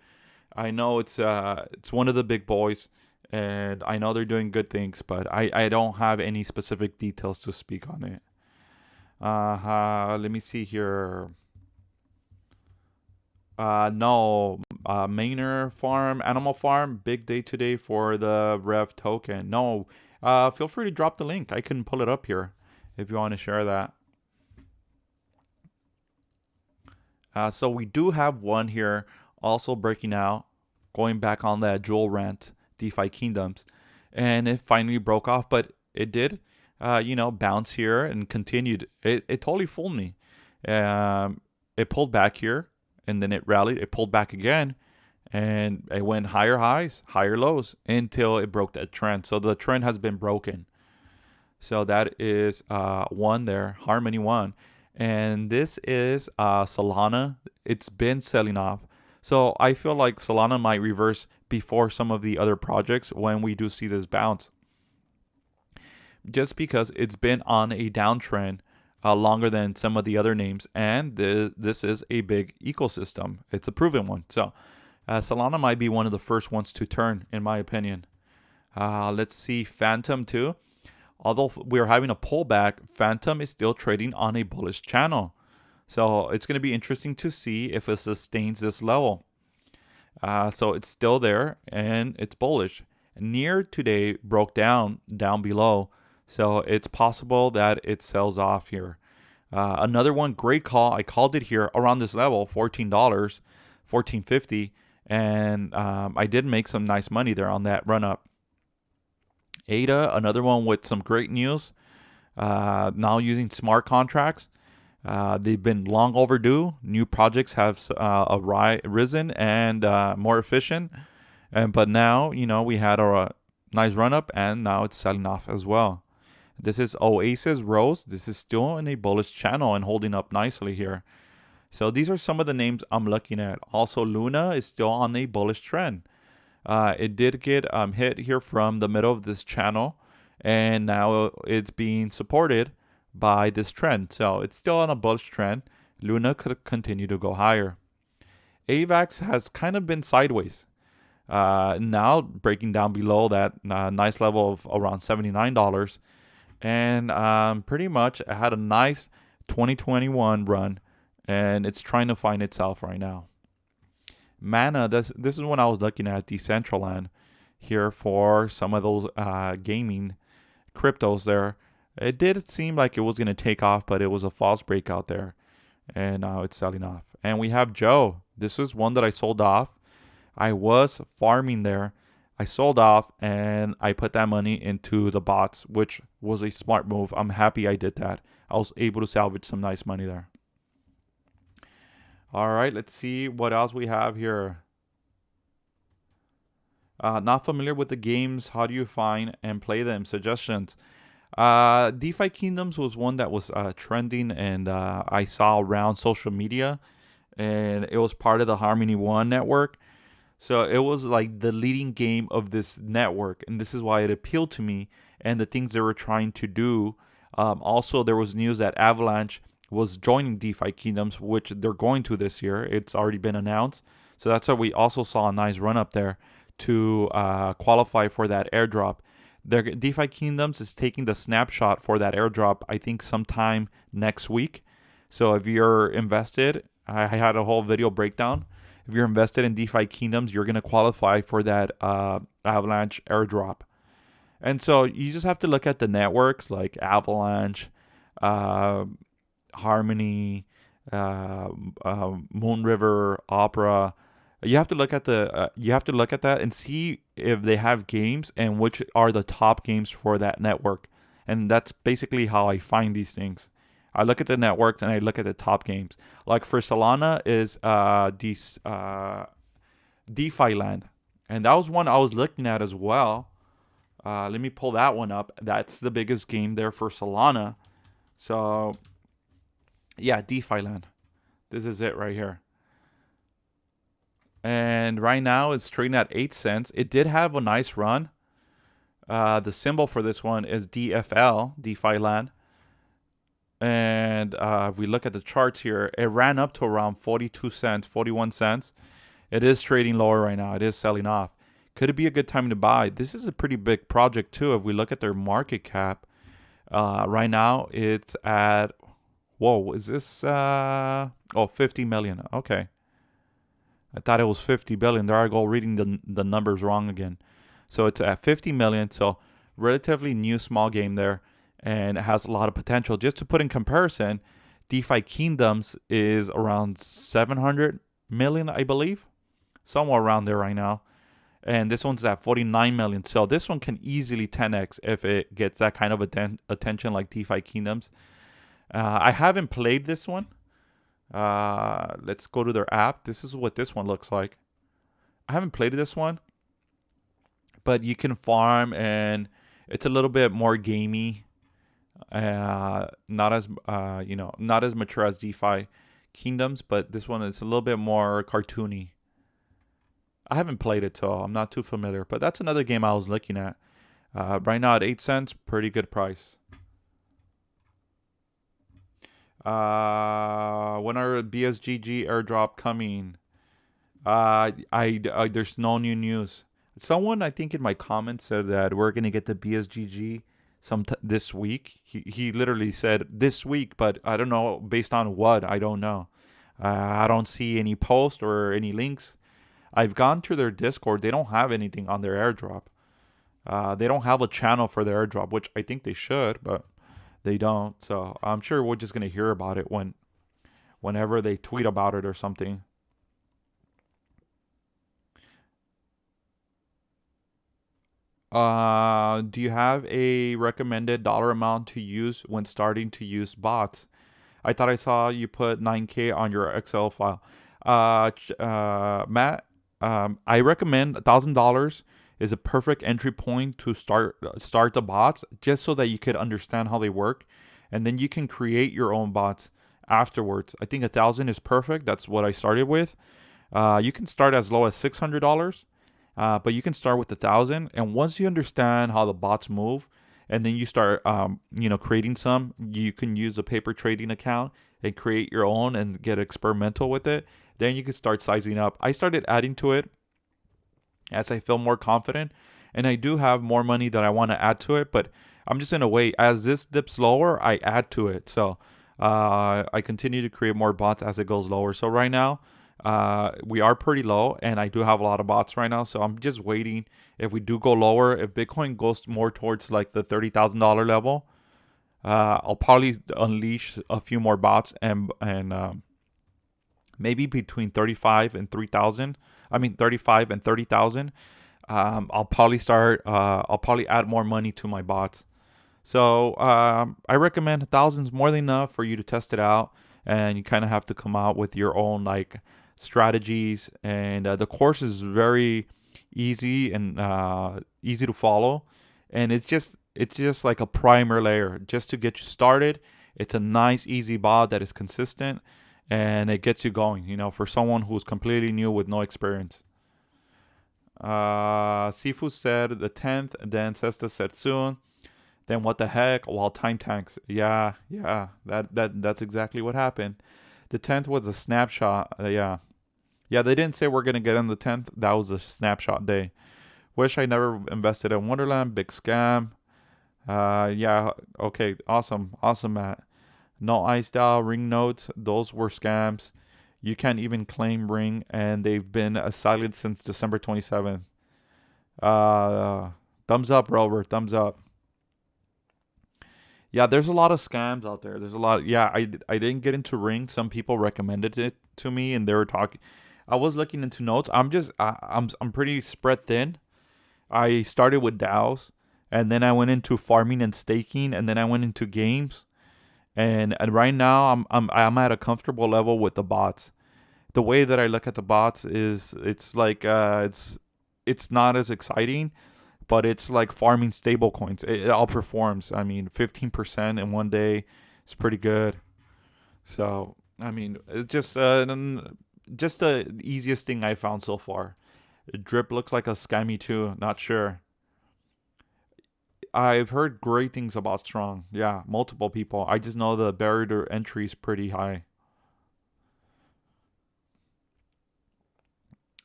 I know it's one of the big boys, and I know they're doing good things, but I don't have any specific details to speak on it. Let me see here. No, Manor Farm, Animal Farm, big day today for the Rev token. No, feel free to drop the link. I can pull it up here if you want to share that. So we do have one here also breaking out, going back on that Jewel rant, DeFi Kingdoms, and it finally broke off, but it did, bounce here and continued. It totally fooled me. It pulled back here. And then it rallied, it pulled back again, and it went higher highs, higher lows until it broke that trend. So the trend has been broken. So that is one there, Harmony 1. And this is Solana. It's been selling off. So I feel like Solana might reverse before some of the other projects when we do see this bounce. Just because it's been on a downtrend longer than some of the other names, and this is a big ecosystem. It's a proven one. So Solana might be one of the first ones to turn, in my opinion. Let's see Phantom too. Although we're having a pullback, Phantom is still trading on a bullish channel. So it's going to be interesting to see if it sustains this level. So it's still there and it's bullish. Near today broke down below. So it's possible that it sells off here. Another one, great call. I called it here around this level, $14, $14.50. And I did make some nice money there on that run up. ADA, another one with some great news. Now using smart contracts. They've been long overdue. New projects have risen and more efficient. But now, we had a nice run up and now it's selling off as well. This is Oasis Rose. This is still in a bullish channel and holding up nicely here. So these are some of the names I'm looking at. Also, Luna is still on a bullish trend. It did get hit here from the middle of this channel, and now it's being supported by this trend. So it's still on a bullish trend. Luna could continue to go higher. AVAX has kind of been sideways. Now breaking down below that nice level of around $79. And pretty much had a nice 2021 run, and it's trying to find itself right now. Mana, this is when I was looking at Decentraland here for some of those gaming cryptos there. It did seem like it was going to take off, but it was a false breakout there, and now it's selling off. And we have Joe. This is one that I sold off. I was farming there. I sold off and I put that money into the bots, which was a smart move. I'm happy I did that. I was able to salvage some nice money there. All right, let's see what else we have here. Not familiar with the games. How do you find and play them? Suggestions. DeFi Kingdoms was one that was trending and I saw around social media, and it was part of the Harmony One network. So it was like the leading game of this network, and this is why it appealed to me and the things they were trying to do. Also, there was news that Avalanche was joining DeFi Kingdoms, which they're going to this year. It's already been announced. So that's why we also saw a nice run up there to qualify for that airdrop. Their DeFi Kingdoms is taking the snapshot for that airdrop, I think sometime next week. So if you're invested, I had a whole video breakdown. If you're invested in DeFi Kingdoms, you're going to qualify for that Avalanche airdrop. And so you just have to look at the networks like Avalanche, Harmony, Moon River, Opera. You have to look at that and see if they have games and which are the top games for that network. And that's basically how I find these things. I look at the networks and I look at the top games. Like for Solana is DeFi Land. And that was one I was looking at as well. Let me pull that one up. That's the biggest game there for Solana. So, yeah, DeFi Land. This is it right here. And right now it's trading at 8 cents. It did have a nice run. The symbol for this one is DFL, DeFi Land. And if we look at the charts here, it ran up to around 42 cents, 41 cents. It is trading lower right now. It is selling off. Could it be a good time to buy? This is a pretty big project too. If we look at their market cap, right now it's at, whoa, is this, 50 million. Okay. I thought it was 50 billion. There I go reading the numbers wrong again. So it's at 50 million. So relatively new small game there. And it has a lot of potential. Just to put in comparison, DeFi Kingdoms is around 700 million, I believe. Somewhere around there right now. And this one's at 49 million. So this one can easily 10x if it gets that kind of attention like DeFi Kingdoms. I haven't played this one. Let's go to their app. This is what this one looks like. I haven't played this one. But you can farm and it's a little bit more gamey. Not as not as mature as DeFi Kingdoms, but this one is a little bit more cartoony. I haven't played it, so I'm not too familiar, but that's another game I was looking at. Right now at 8 cents, pretty good price. When are BSGG airdrop coming? There's no new news. Someone, I think in my comments said that we're going to get the BSGG this week. He literally said this week, but I don't know based on what. I don't know. I don't see any post or any links. I've gone to their Discord. They don't have anything on their airdrop. They don't have a channel for their airdrop, which I think they should, but they don't. So I'm sure we're just gonna hear about it whenever they tweet about it or something. Do you have a recommended dollar amount to use when starting to use bots? I thought I saw you put 9K on your Excel file. Matt, I recommend $1,000 is a perfect entry point to start the bots, just so that you could understand how they work, and then you can create your own bots afterwards. I think 1,000 is perfect. That's what I started with. You can start as low as $600, but you can start with 1,000. And once you understand how the bots move, and then you start, creating some, you can use a paper trading account and create your own and get experimental with it. Then you can start sizing up. I started adding to it as I feel more confident, and I do have more money that I want to add to it, but I'm just gonna wait. As this dips lower, I add to it. So I continue to create more bots as it goes lower. So right now, we are pretty low, and I do have a lot of bots right now. So I'm just waiting. If we do go lower, if Bitcoin goes more towards like the $30,000 level, I'll probably unleash a few more bots, and maybe between 35 and 3,000. I mean 35 and 30,000. I'll probably start. I'll probably add more money to my bots. So I recommend 1,000 is more than enough for you to test it out, and you kind of have to come out with your own like strategies. And the course is very easy and easy to follow, and it's just like a primer layer just to get you started. It's a nice, easy bot that is consistent, and it gets you going. For someone who's completely new with no experience. Sifu said the 10th, then Sesta said soon. Then what the heck? Well, time tanks. Yeah, yeah. That's exactly what happened. The 10th was a snapshot. Yeah. Yeah, they didn't say we're gonna get on the 10th. That was a snapshot day. Wish I never invested in Wonderland. Big scam. Yeah. Okay. Awesome. Awesome, Matt. No ice style ring notes. Those were scams. You can't even claim ring, and they've been silent since December 27th. Thumbs up, Robert. Thumbs up. Yeah, there's a lot of scams out there. There's a lot. Yeah, I didn't get into ring. Some people recommended it to me, and they were talking. I was looking into notes. I'm pretty spread thin. I started with DAOs, and then I went into farming and staking, and then I went into games. And right now I'm at a comfortable level with the bots. The way that I look at the bots is it's like it's not as exciting, but it's like farming stable coins. It outperforms. I mean, 15% in one day is pretty good. So I mean, it's just the easiest thing I found so far. Drip looks like a scammy too. Not sure. I've heard great things about Strong. Yeah, multiple people. I just know the barrier to entry is pretty high.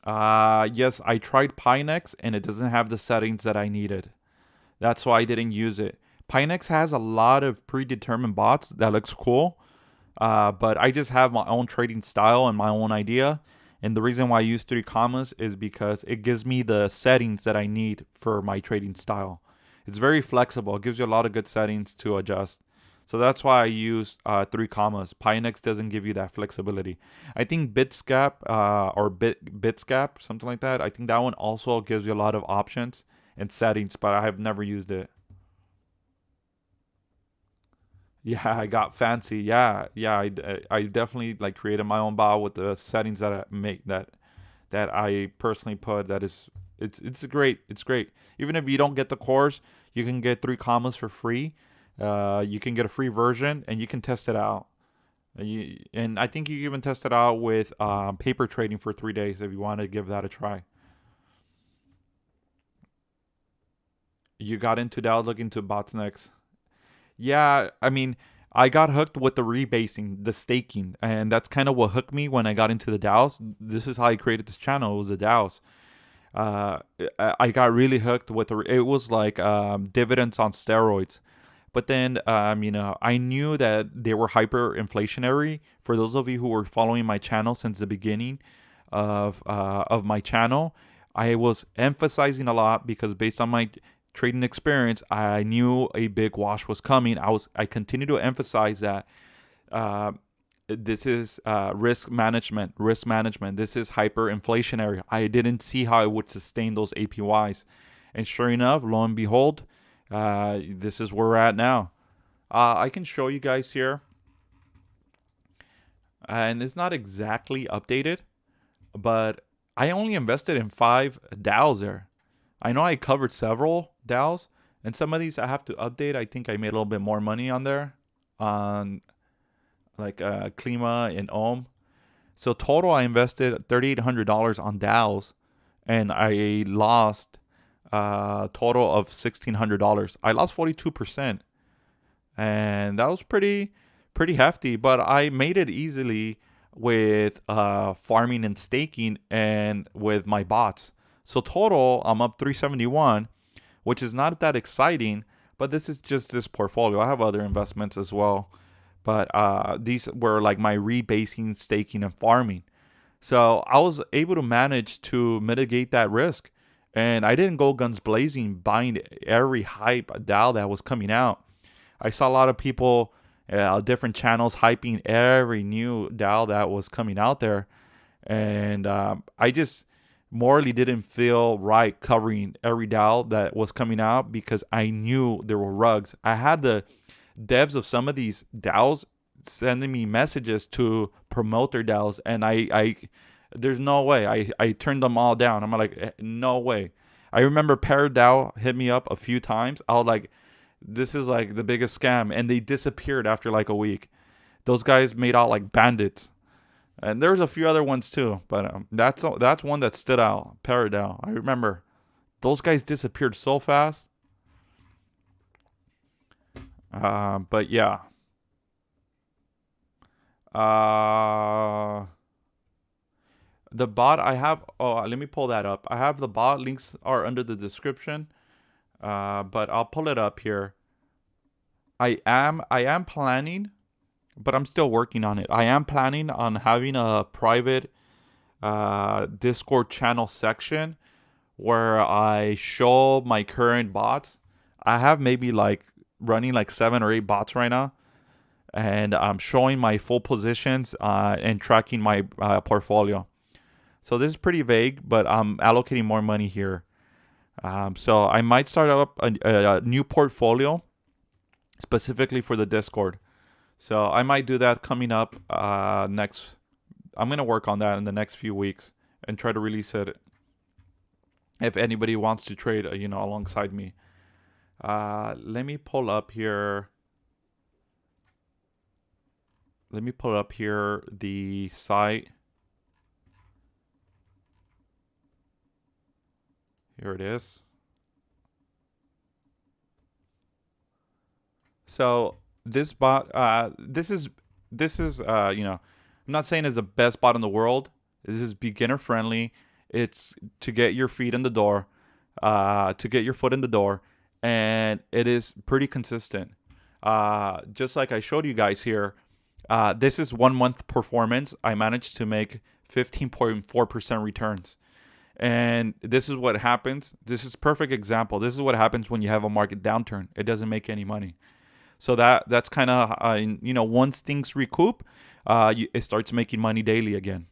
Yes, I tried Pinex and it doesn't have the settings that I needed. That's why I didn't use it. Pinex has a lot of predetermined bots that looks cool, but I just have my own trading style and my own idea. And the reason why I use three commas is because it gives me the settings that I need for my trading style. It's very flexible. It gives you a lot of good settings to adjust. So that's why I use three commas. Pinex doesn't give you that flexibility. I think Bitscap or Bitscap, something like that. I think that one also gives you a lot of options and settings, but I have never used it. Yeah, I got fancy. Yeah, yeah, I definitely like created my own bot with the settings that I make that I personally put. That is, it's great. It's great. Even if you don't get the course, you can get three commas for free. You can get a free version and you can test it out. And I think you even test it out with paper trading for 3 days if you want to give that a try. You got into that, look into bots next. Yeah, I mean, I got hooked with the rebasing, the staking, and that's kind of what hooked me when I got into the DAOs. This is how I created this channel. It was the DAOs. I got really hooked with it was like dividends on steroids. But then, I knew that they were hyperinflationary. For those of you who were following my channel since the beginning of my channel, I was emphasizing a lot because based on my trading experience, I knew a big wash was coming. I continued to emphasize that uh, this is risk management. Risk management. This is hyperinflationary. I didn't see how it would sustain those APYs, and sure enough, lo and behold, this is where we're at now. I can show you guys here, and it's not exactly updated, but I only invested in 5 DAOs there. I know I covered several DAOs, and some of these I have to update. I think I made a little bit more money on there, on like Klima and Ohm. So total, I invested $3,800 on DAOs, and I lost total of $1,600. I lost 42%, and that was pretty hefty. But I made it easily with farming and staking and with my bots. So total, I'm up 371, which is not that exciting. But this is just this portfolio. I have other investments as well, but these were like my rebasing, staking, and farming. So I was able to manage to mitigate that risk. And I didn't go guns blazing buying every hype DAO that was coming out. I saw a lot of people, different channels hyping every new DAO that was coming out there. And I just morally didn't feel right covering every DAO that was coming out because I knew there were rugs. I had the devs of some of these DAOs sending me messages to promote their DAOs, and I there's no way. I turned them all down. I'm like, no way. I remember ParaDAO hit me up a few times. I was like, this is like the biggest scam, and they disappeared after like a week. Those guys made out like bandits, and there's a few other ones too, but that's one that stood out. ParaDAO. I remember those guys disappeared so fast. But yeah. The bot I have. Oh, let me pull that up. I have the bot links are under the description. But I'll pull it up here. I am planning, but I'm still working on it. I am planning on having a private Discord channel section where I show my current bots. I have maybe like running like 7 or 8 bots right now, and I'm showing my full positions and tracking my portfolio. So this is pretty vague, but I'm allocating more money here. So I might start up a new portfolio specifically for the Discord. So I might do that coming up next. I'm gonna work on that in the next few weeks and try to release it if anybody wants to trade, alongside me. Let me pull up here. Let me pull up here the site. Here it is. So this bot, this is, I'm not saying it's the best bot in the world. This is beginner friendly. It's to get your feet in the door, to get your foot in the door, and it is pretty consistent. Just like I showed you guys here, this is 1 month performance. I managed to make 15.4% returns. And this is what happens. This is perfect example. This is what happens when you have a market downturn. It doesn't make any money. So that's kind of, once things recoup, it starts making money daily again.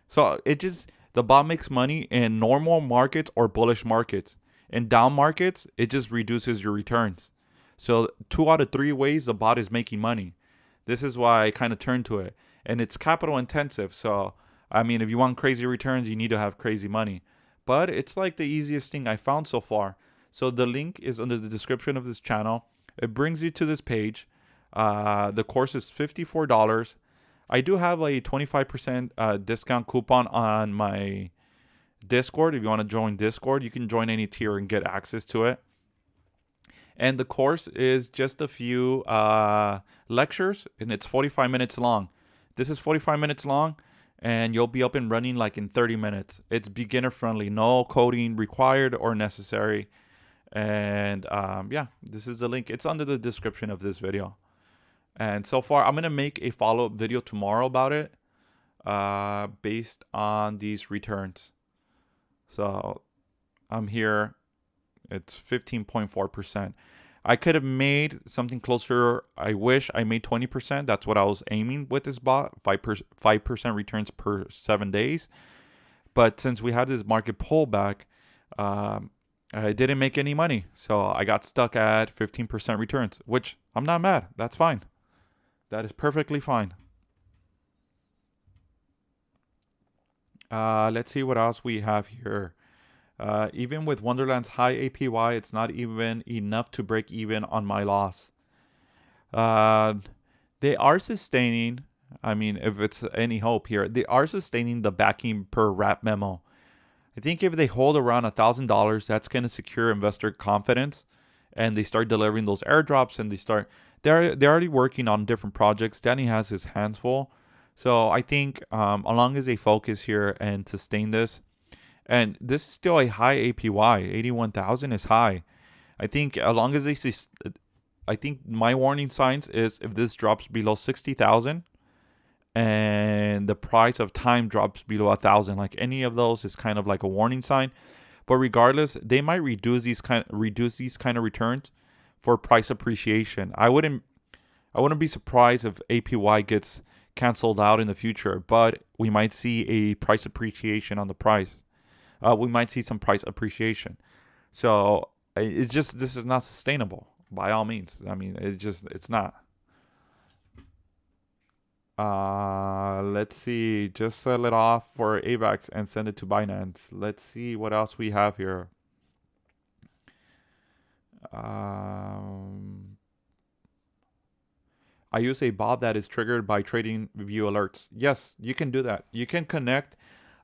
So the bot makes money in normal markets or bullish markets. In down markets, it just reduces your returns. So 2 out of 3 ways the bot is making money. This is why I kind of turned to it. And it's capital intensive. So if you want crazy returns, you need to have crazy money. But it's like the easiest thing I found so far. So the link is under the description of this channel. It brings you to this page. The course is $54. I do have a 25% discount coupon on my Discord. If you want to join Discord, you can join any tier and get access to it. And the course is just a few lectures, and it's 45 minutes long. This is 45 minutes long. and you'll be up and running like in 30 minutes. It's beginner friendly, no coding required or necessary. And yeah, this is the link. It's under the description of this video. And so far, I'm gonna make a follow-up video tomorrow about it, based on these returns. So I'm here. It's 15.4%. I could have made something closer. I wish I made 20%. That's what I was aiming with this bot. 5% returns per 7 days. But since we had this market pullback, I didn't make any money. So I got stuck at 15% returns, which I'm not mad. That's fine. That is perfectly fine. Let's see what else we have here. Even with Wonderland's high APY, it's not even enough to break even on my loss. They are sustaining, I mean, if it's any hope here, they are sustaining the backing per wrap memo. I think if they hold around $1,000, that's going to secure investor confidence, and they start delivering those airdrops, and they're already working on different projects. Danny has his hands full. So I think as long as they focus here and sustain this, and this is still a high APY, 81,000 is high. I think as long as they see, I think my warning signs is if this drops below 60,000 and the price of time drops below 1,000, like any of those is kind of like a warning sign. But regardless, they might reduce these kind of returns for price appreciation. I wouldn't be surprised if APY gets canceled out in the future, but we might see a price appreciation on the price. We might see some price appreciation. So it's just, this is not sustainable by all means. I mean, it's not. Let's see. Just sell it off for AVAX and send it to Binance. Let's see what else we have here. I use a bot that is triggered by trading view alerts. Yes, you can do that. You can connect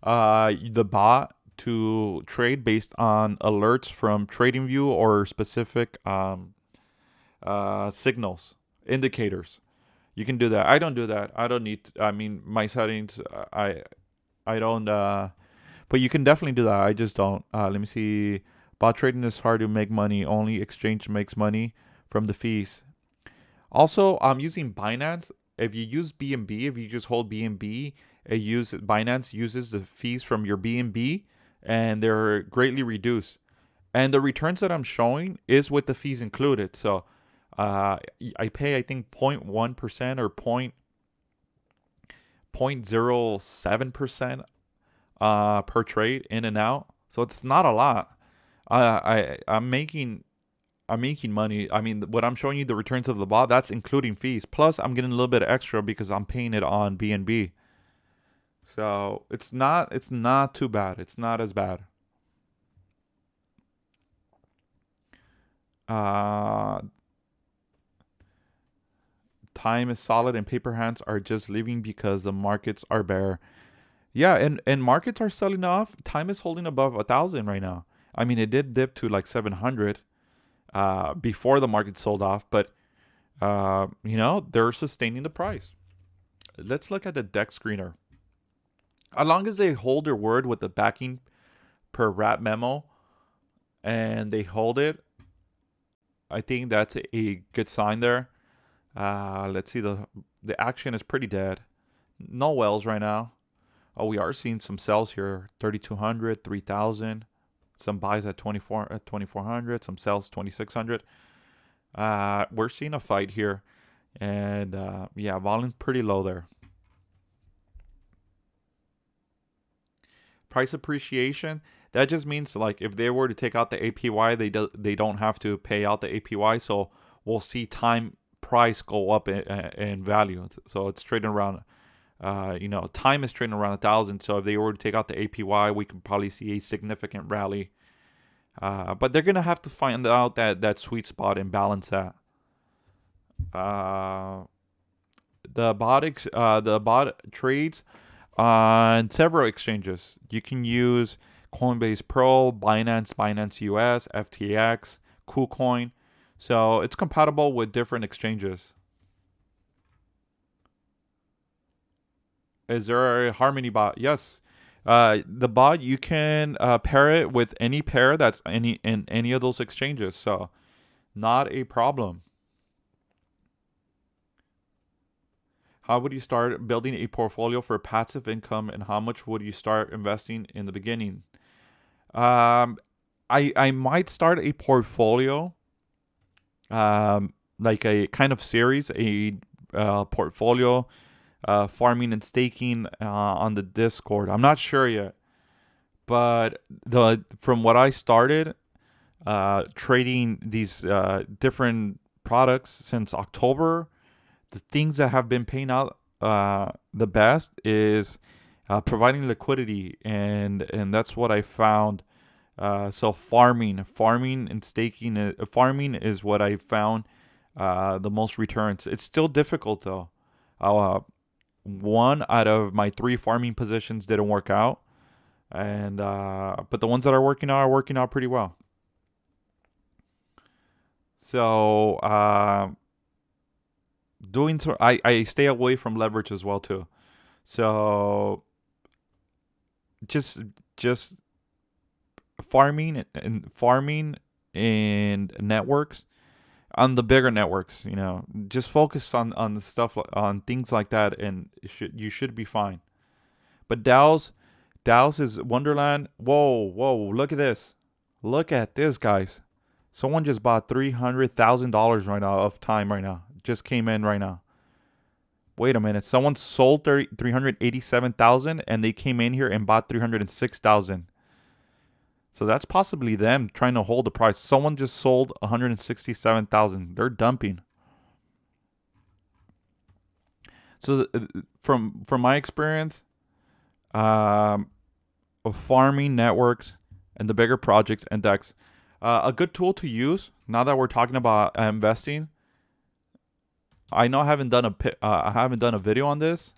the bot to trade based on alerts from TradingView or specific signals, indicators. You can do that. I don't do that. I don't need I mean, my settings, I don't, but you can definitely do that. I just don't. Let me see. Bot trading is hard to make money. Only exchange makes money from the fees. Also, I'm using Binance. If you use BNB, if you just hold BNB, Binance uses the fees from your BNB, and they're greatly reduced. And the returns that I'm showing is with the fees included. So I pay, I think, 0.1% or 0.07% per trade in and out. So it's not a lot. I'm making money. I mean, what I'm showing you, the returns of the bot, that's including fees. Plus, I'm getting a little bit extra because I'm paying it on BNB. So it's not too bad. It's not as bad. Time is solid and paper hands are just leaving because the markets are bare. Yeah, and markets are selling off. Time is holding above 1,000 right now. I mean, it did dip to like 700 before the market sold off, but they're sustaining the price. Let's look at the deck screener. As long as they hold their word with the backing per wrap memo and they hold it, I think that's a good sign there. Let's see, the action is pretty dead. No wells right now. Oh, we are seeing some sells here, 3,200, 3,000. Some buys at 2,400, some sells 2,600. We're seeing a fight here, and yeah, volume pretty low there. Price appreciation, that just means like if they were to take out the APY, they don't have to pay out the APY, so we'll see time price go up in value. So it's trading around, time is trading around 1,000. So if they were to take out the APY, we could probably see a significant rally. But they're gonna have to find out that sweet spot and balance that. The bot trades on several exchanges. You can use Coinbase Pro, Binance US, FTX, KuCoin. So it's compatible with different exchanges. Is there a Harmony bot? Yes. The bot, you can pair it with any pair that's in any of those exchanges. So not a problem. How would you start building a portfolio for passive income, and how much would you start investing in the beginning? Um, I might start a portfolio, like a kind of series, a portfolio, farming and staking on the Discord. I'm not sure yet, but the from what I started trading these different products since October, the things that have been paying out the best is providing liquidity, and that's what I found. So farming and staking, farming is what I found the most returns. It's still difficult though. Uh, One out of my three farming positions didn't work out, and but the ones that are working out pretty well. So doing so, I stay away from leverage as well too. So just just farming and networks on the bigger networks, just focus on the stuff on things like that, and you should be fine. But DAOs is Wonderland. Whoa, look at this, guys. Someone just bought $300,000 right now of time right now. Just came in right now. Wait a minute. Someone sold 387,000 and they came in here and bought 306,000. So that's possibly them trying to hold the price. Someone just sold 167,000. They're dumping. So from my experience, of farming networks and the bigger projects and decks, a good tool to use now that we're talking about investing. I know I haven't done a video on this.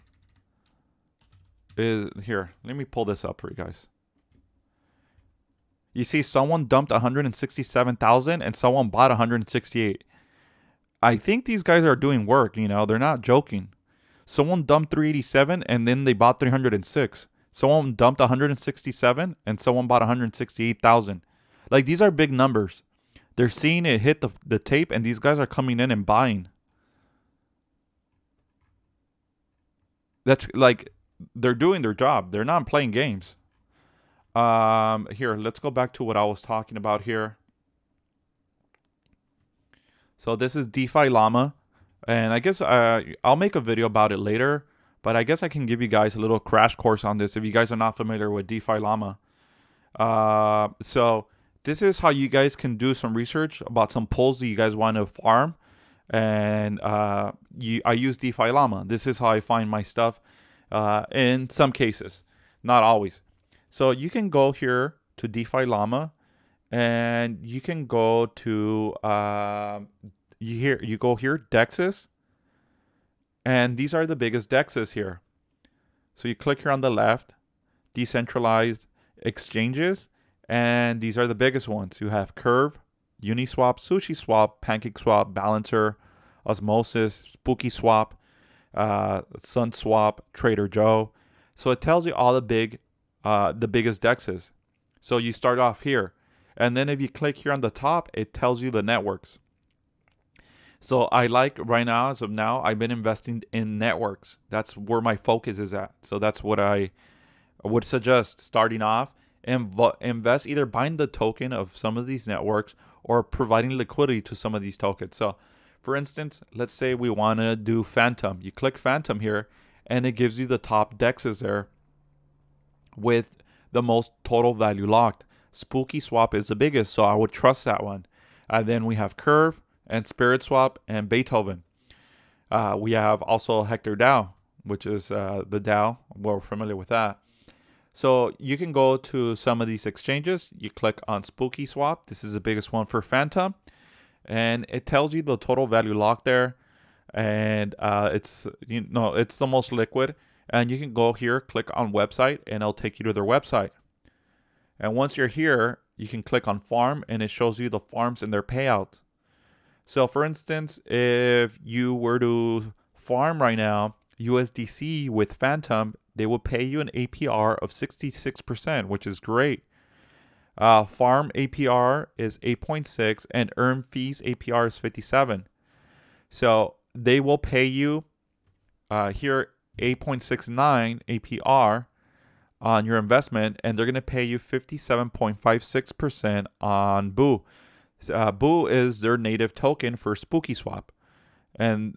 Is here. Let me pull this up for you guys. You see, someone dumped 167,000 and someone bought 168. I think these guys are doing work. They're not joking. Someone dumped 387 and then they bought 306. Someone dumped 167 and someone bought 168,000. Like, these are big numbers. They're seeing it hit the tape, and these guys are coming in and buying. That's like, they're doing their job. They're not playing games. Here, let's go back to what I was talking about here. So this is DeFi Llama, and I guess I'll make a video about it later, but I guess I can give you guys a little crash course on this if you guys are not familiar with DeFi Llama. So this is how you guys can do some research about some pools that you guys want to farm, and I use DeFi Llama. This is how I find my stuff in some cases, not always. So you can go here to DeFi Llama, and you can go to you go here dexes, and these are the biggest dexes here. So you click here on the left, decentralized exchanges, and these are the biggest ones. You have Curve, Uniswap, SushiSwap, PancakeSwap, Balancer, Osmosis, SpookySwap, SunSwap, Trader Joe. So it tells you all the biggest dexes. So you start off here, and then if you click here on the top, it tells you the networks. So I like right now, as of now, I've been investing in networks. That's where my focus is at. So that's what I would suggest starting off, and invest either buying the token of some of these networks or providing liquidity to some of these tokens. So for instance, let's say we want to do Phantom. You click Phantom here, and it gives you the top dexes there with the most total value locked. SpookySwap is the biggest, so I would trust that one. And then we have Curve and SpiritSwap and Beethoven. We have also Hector DAO, which is the DAO. We're familiar with that. So you can go to some of these exchanges. You click on SpookySwap. This is the biggest one for Phantom, and it tells you the total value locked there, and it's the most liquid. And you can go here, click on website, and it'll take you to their website. And once you're here, you can click on farm, and it shows you the farms and their payouts. So for instance, if you were to farm right now, USDC with Phantom, they will pay you an APR of 66%, which is great. Farm APR is 8.6 and earn fees APR is 57. So they will pay you here 8.69 APR on your investment, and they're going to pay you 57.56% on Boo. Boo is their native token for Spooky Swap. And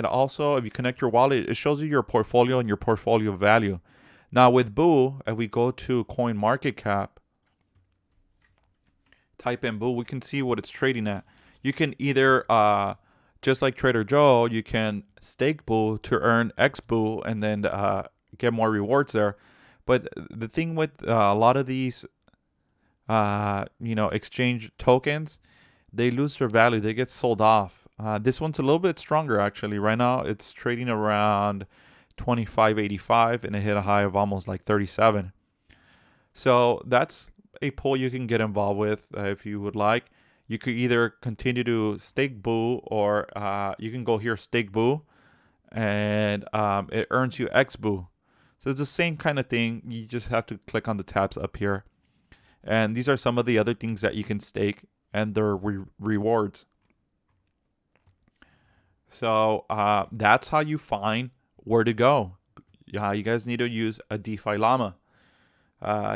also, if you connect your wallet, it shows you your portfolio and your portfolio value. Now with Boo, if we go to Coin Market Cap, type in Boo, we can see what it's trading at. You can either, just like Trader Joe, you can stake Boo to earn X Boo and then get more rewards there. But the thing with a lot of these, exchange tokens, they lose their value. They get sold off. This one's a little bit stronger actually. Right now, it's trading around 25.85, and it hit a high of almost like 37. So that's a pool you can get involved with if you would like. You could either continue to stake Boo, or you can go here stake Boo, and it earns you X Boo. So it's the same kind of thing. You just have to click on the tabs up here. And these are some of the other things that you can stake and their rewards. So that's how you find where to go. Yeah, you guys need to use a DeFi Llama.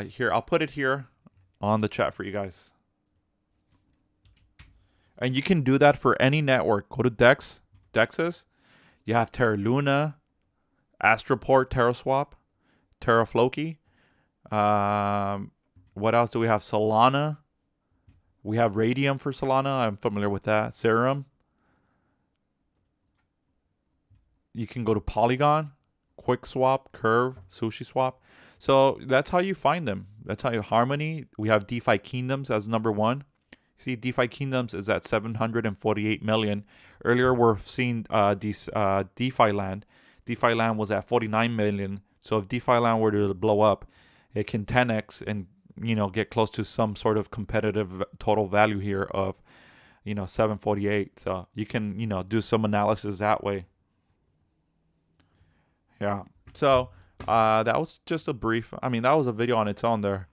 Here, I'll put it here on the chat for you guys. And you can do that for any network. Go to Dexes. You have Terra Luna, Astroport, TerraSwap, TerraFloki. What else do we have? Solana. We have Radium for Solana. I'm familiar with that. Serum. You can go to Polygon, QuickSwap, Curve, SushiSwap. So that's how you find them. That's how you Harmony. We have DeFi Kingdoms as number one. See, DeFi Kingdoms is at 748 million. Earlier, we're seeing DeFi Land. DeFi Land was at 49 million. So if DeFi Land were to blow up, it can 10x and get close to some sort of competitive total value here of 748. So you can do some analysis that way. Yeah. So that was just a brief. I mean, that was a video on its own there.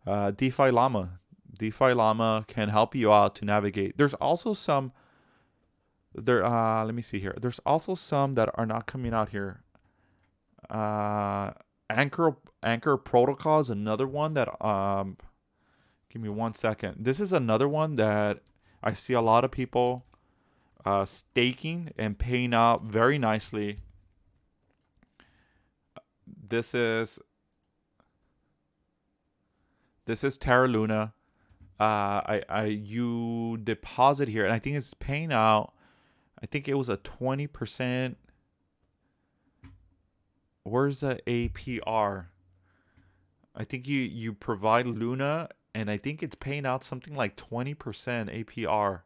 DeFi Llama. DeFi Llama can help you out to navigate. There's also some. Let me see here. There's also some that are not coming out here. Anchor Protocol is another one that give me 1 second. This is another one that I see a lot of people staking and paying out very nicely. This is Terra Luna. You deposit here, and I think it's paying out. I think it was a 20%. Where's the APR? I think you provide Luna, and I think it's paying out something like 20% APR.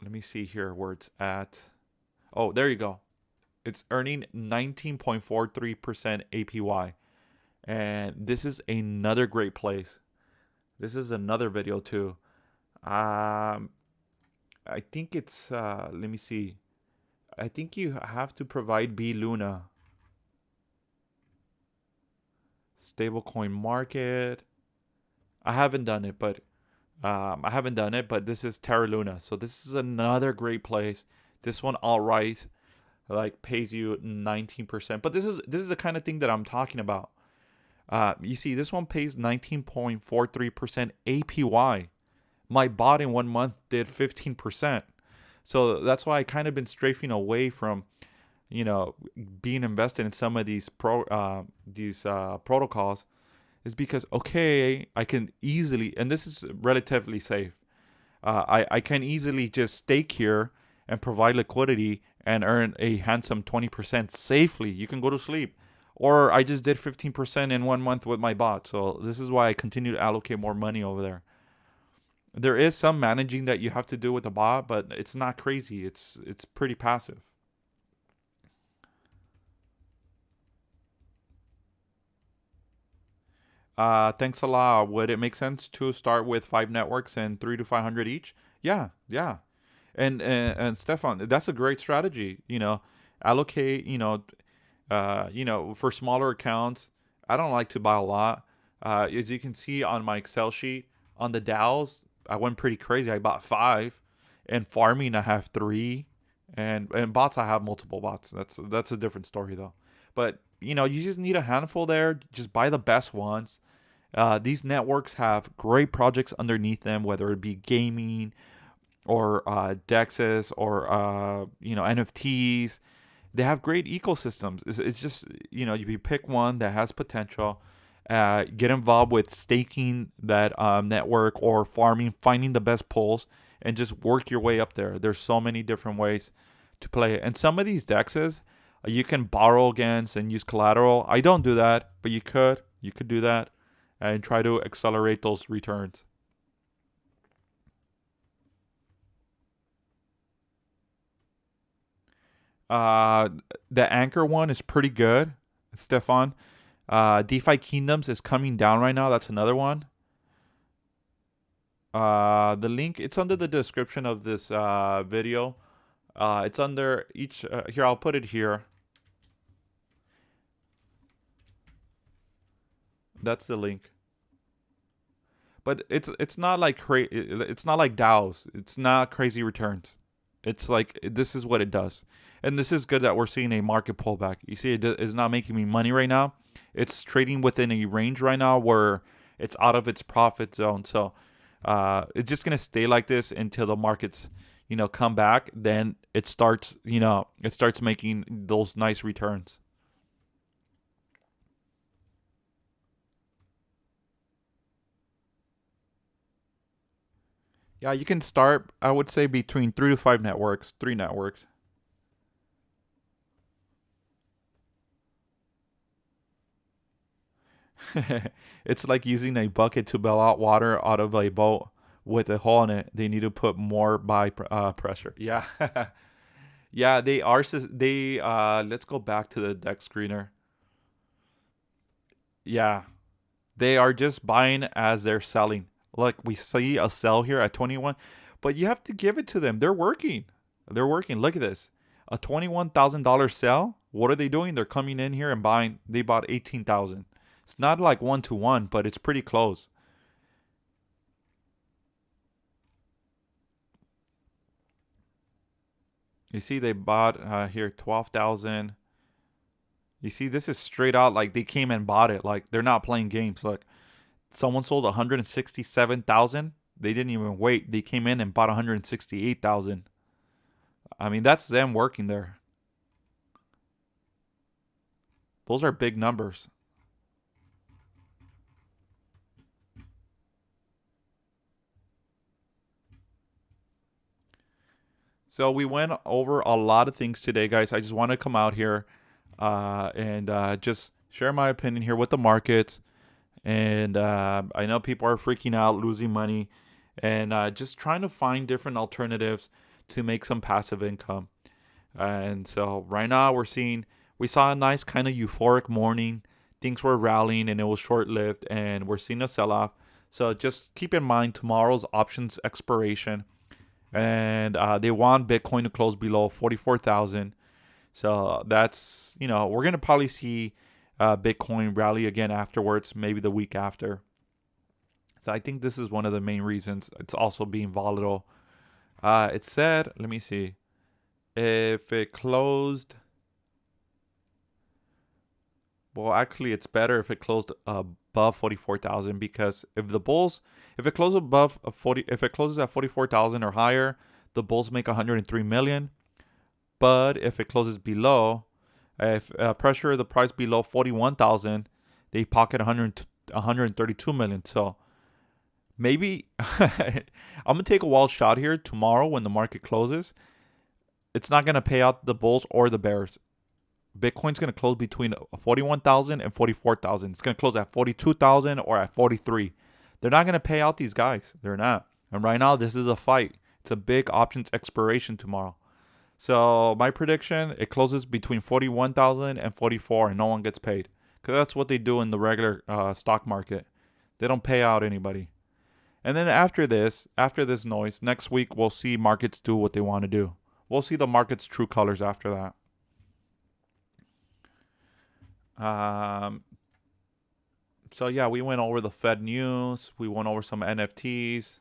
Let me see here where it's at. Oh, there you go. It's earning 19.43% APY. And this is another great place. This is another video too. I think it's, let me see. I think you have to provide B Luna. Stablecoin market. I haven't done it, but this is Terra Luna. So this is another great place. This one outright like pays you 19%. But this is the kind of thing that I'm talking about. You see, this one pays 19.43% APY. My bot in 1 month did 15%. So that's why I kind of been strafing away from, being invested in some of these protocols, is because I can easily, and this is relatively safe. I can easily just stake here and provide liquidity and earn a handsome 20% safely. You can go to sleep. Or I just did 15% in 1 month with my bot. So this is why I continue to allocate more money over there. There is some managing that you have to do with the bot, but it's not crazy. It's pretty passive. Thanks a lot. Would it make sense to start with 5 networks and 3 to 500 each? Yeah. And Stefan, that's a great strategy. Allocate. For smaller accounts, I don't like to buy a lot. As you can see on my Excel sheet, on the DAOs, I went pretty crazy. I bought five, and farming I have three, and bots I have multiple bots. That's a different story though. But you just need a handful there. Just buy the best ones. These networks have great projects underneath them, whether it be gaming or dexes or NFTs. They have great ecosystems. It's just you pick one that has potential, get involved with staking that network or farming, finding the best pulls, and just work your way up there. There's so many different ways to play it, and some of these dexes you can borrow against and use collateral. I don't do that, but you could do that and try to accelerate those returns. Uh, the Anchor one is pretty good, Stefan. DeFi Kingdoms is coming down right now. That's another one. The link, it's under the description of this video. It's under each. Here, I'll put it here. That's the link. But it's not like it's not like DAOs. It's not crazy returns. It's like this is what it does, and this is good that we're seeing a market pullback. You see, it's not making me money right now. It's trading within a range right now where it's out of its profit zone. So it's just gonna stay like this until the markets, come back. Then it starts making those nice returns. Yeah, you can start. I would say between 3 to 5 networks, 3 networks. It's like using a bucket to bail out water out of a boat with a hole in it. They need to put more pressure. Yeah. Yeah, they are. They let's go back to the deck screener. Yeah, they are just buying as they're selling. Like we see a sell here at 21, but you have to give it to them. They're working. They're working. Look at this. A $21,000 sell. What are they doing? They're coming in here and buying. They bought 18,000. It's not like 1 to 1, but it's pretty close. You see, they bought here 12,000. You see, this is straight out like they came and bought it. Like they're not playing games. Look, someone sold 167,000. They didn't even wait. They came in and bought 168,000. I mean, that's them working there. Those are big numbers. So we went over a lot of things today, guys. I just want to come out here and just share my opinion here with the markets. And I know people are freaking out, losing money, and just trying to find different alternatives to make some passive income. And so right now we saw a nice kind of euphoric morning. Things were rallying and it was short lived, and we're seeing a sell off. So just keep in mind tomorrow's options expiration, and they want Bitcoin to close below 44,000. So that's, we're going to probably see Bitcoin rally again afterwards, maybe the week after. So I think this is one of the main reasons it's also being volatile. It said, let me see, if it closed, well, actually, it's better if it closed above 44,000, because if it closes above if it closes at 44,000 or higher, the bulls make 103 million. But if it closes below, if pressure the price below 41,000, they pocket 132 million. So maybe I'm gonna take a wild shot here tomorrow when the market closes. It's not gonna pay out the bulls or the bears. Bitcoin's gonna close between 41,000 and 44,000. It's gonna close at 42,000 or at 43. They're not gonna pay out these guys. They're not. And right now, this is a fight. It's a big options expiration tomorrow. So my prediction, it closes between 41,000 and 44, and no one gets paid, because that's what they do in the regular stock market. They don't pay out anybody. And then after this noise, next week we'll see markets do what they want to do. We'll see the market's true colors after that. So yeah, we went over the Fed news. We went over some NFTs.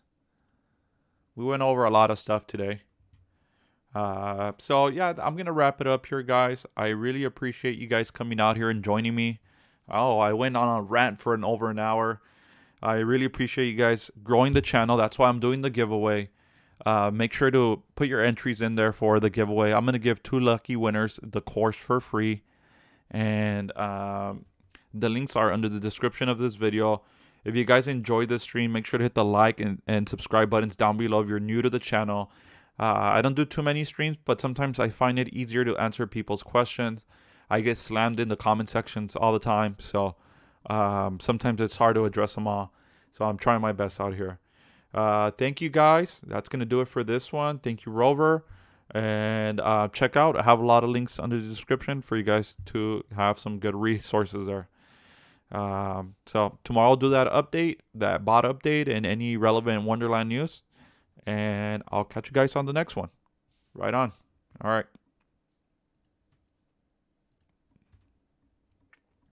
We went over a lot of stuff today. So yeah, I'm gonna wrap it up here, guys. I really appreciate you guys coming out here and joining me. Oh, I went on a rant for over an hour. I really appreciate you guys growing the channel. That's why I'm doing the giveaway. Make sure to put your entries in there for the giveaway. I'm gonna give 2 lucky winners the course for free, and the links are under the description of this video. If you guys enjoyed this stream, make sure to hit the like and subscribe buttons down below if you're new to the channel. I don't do too many streams, but sometimes I find it easier to answer people's questions. I get slammed in the comment sections all the time, so sometimes it's hard to address them all. So I'm trying my best out here. Thank you, guys. That's going to do it for this one. Thank you, Rover. And check out. I have a lot of links under the description for you guys to have some good resources there. So tomorrow I'll do that update, that bot update, and any relevant Wonderland news. And I'll catch you guys on the next one. Right on. All right.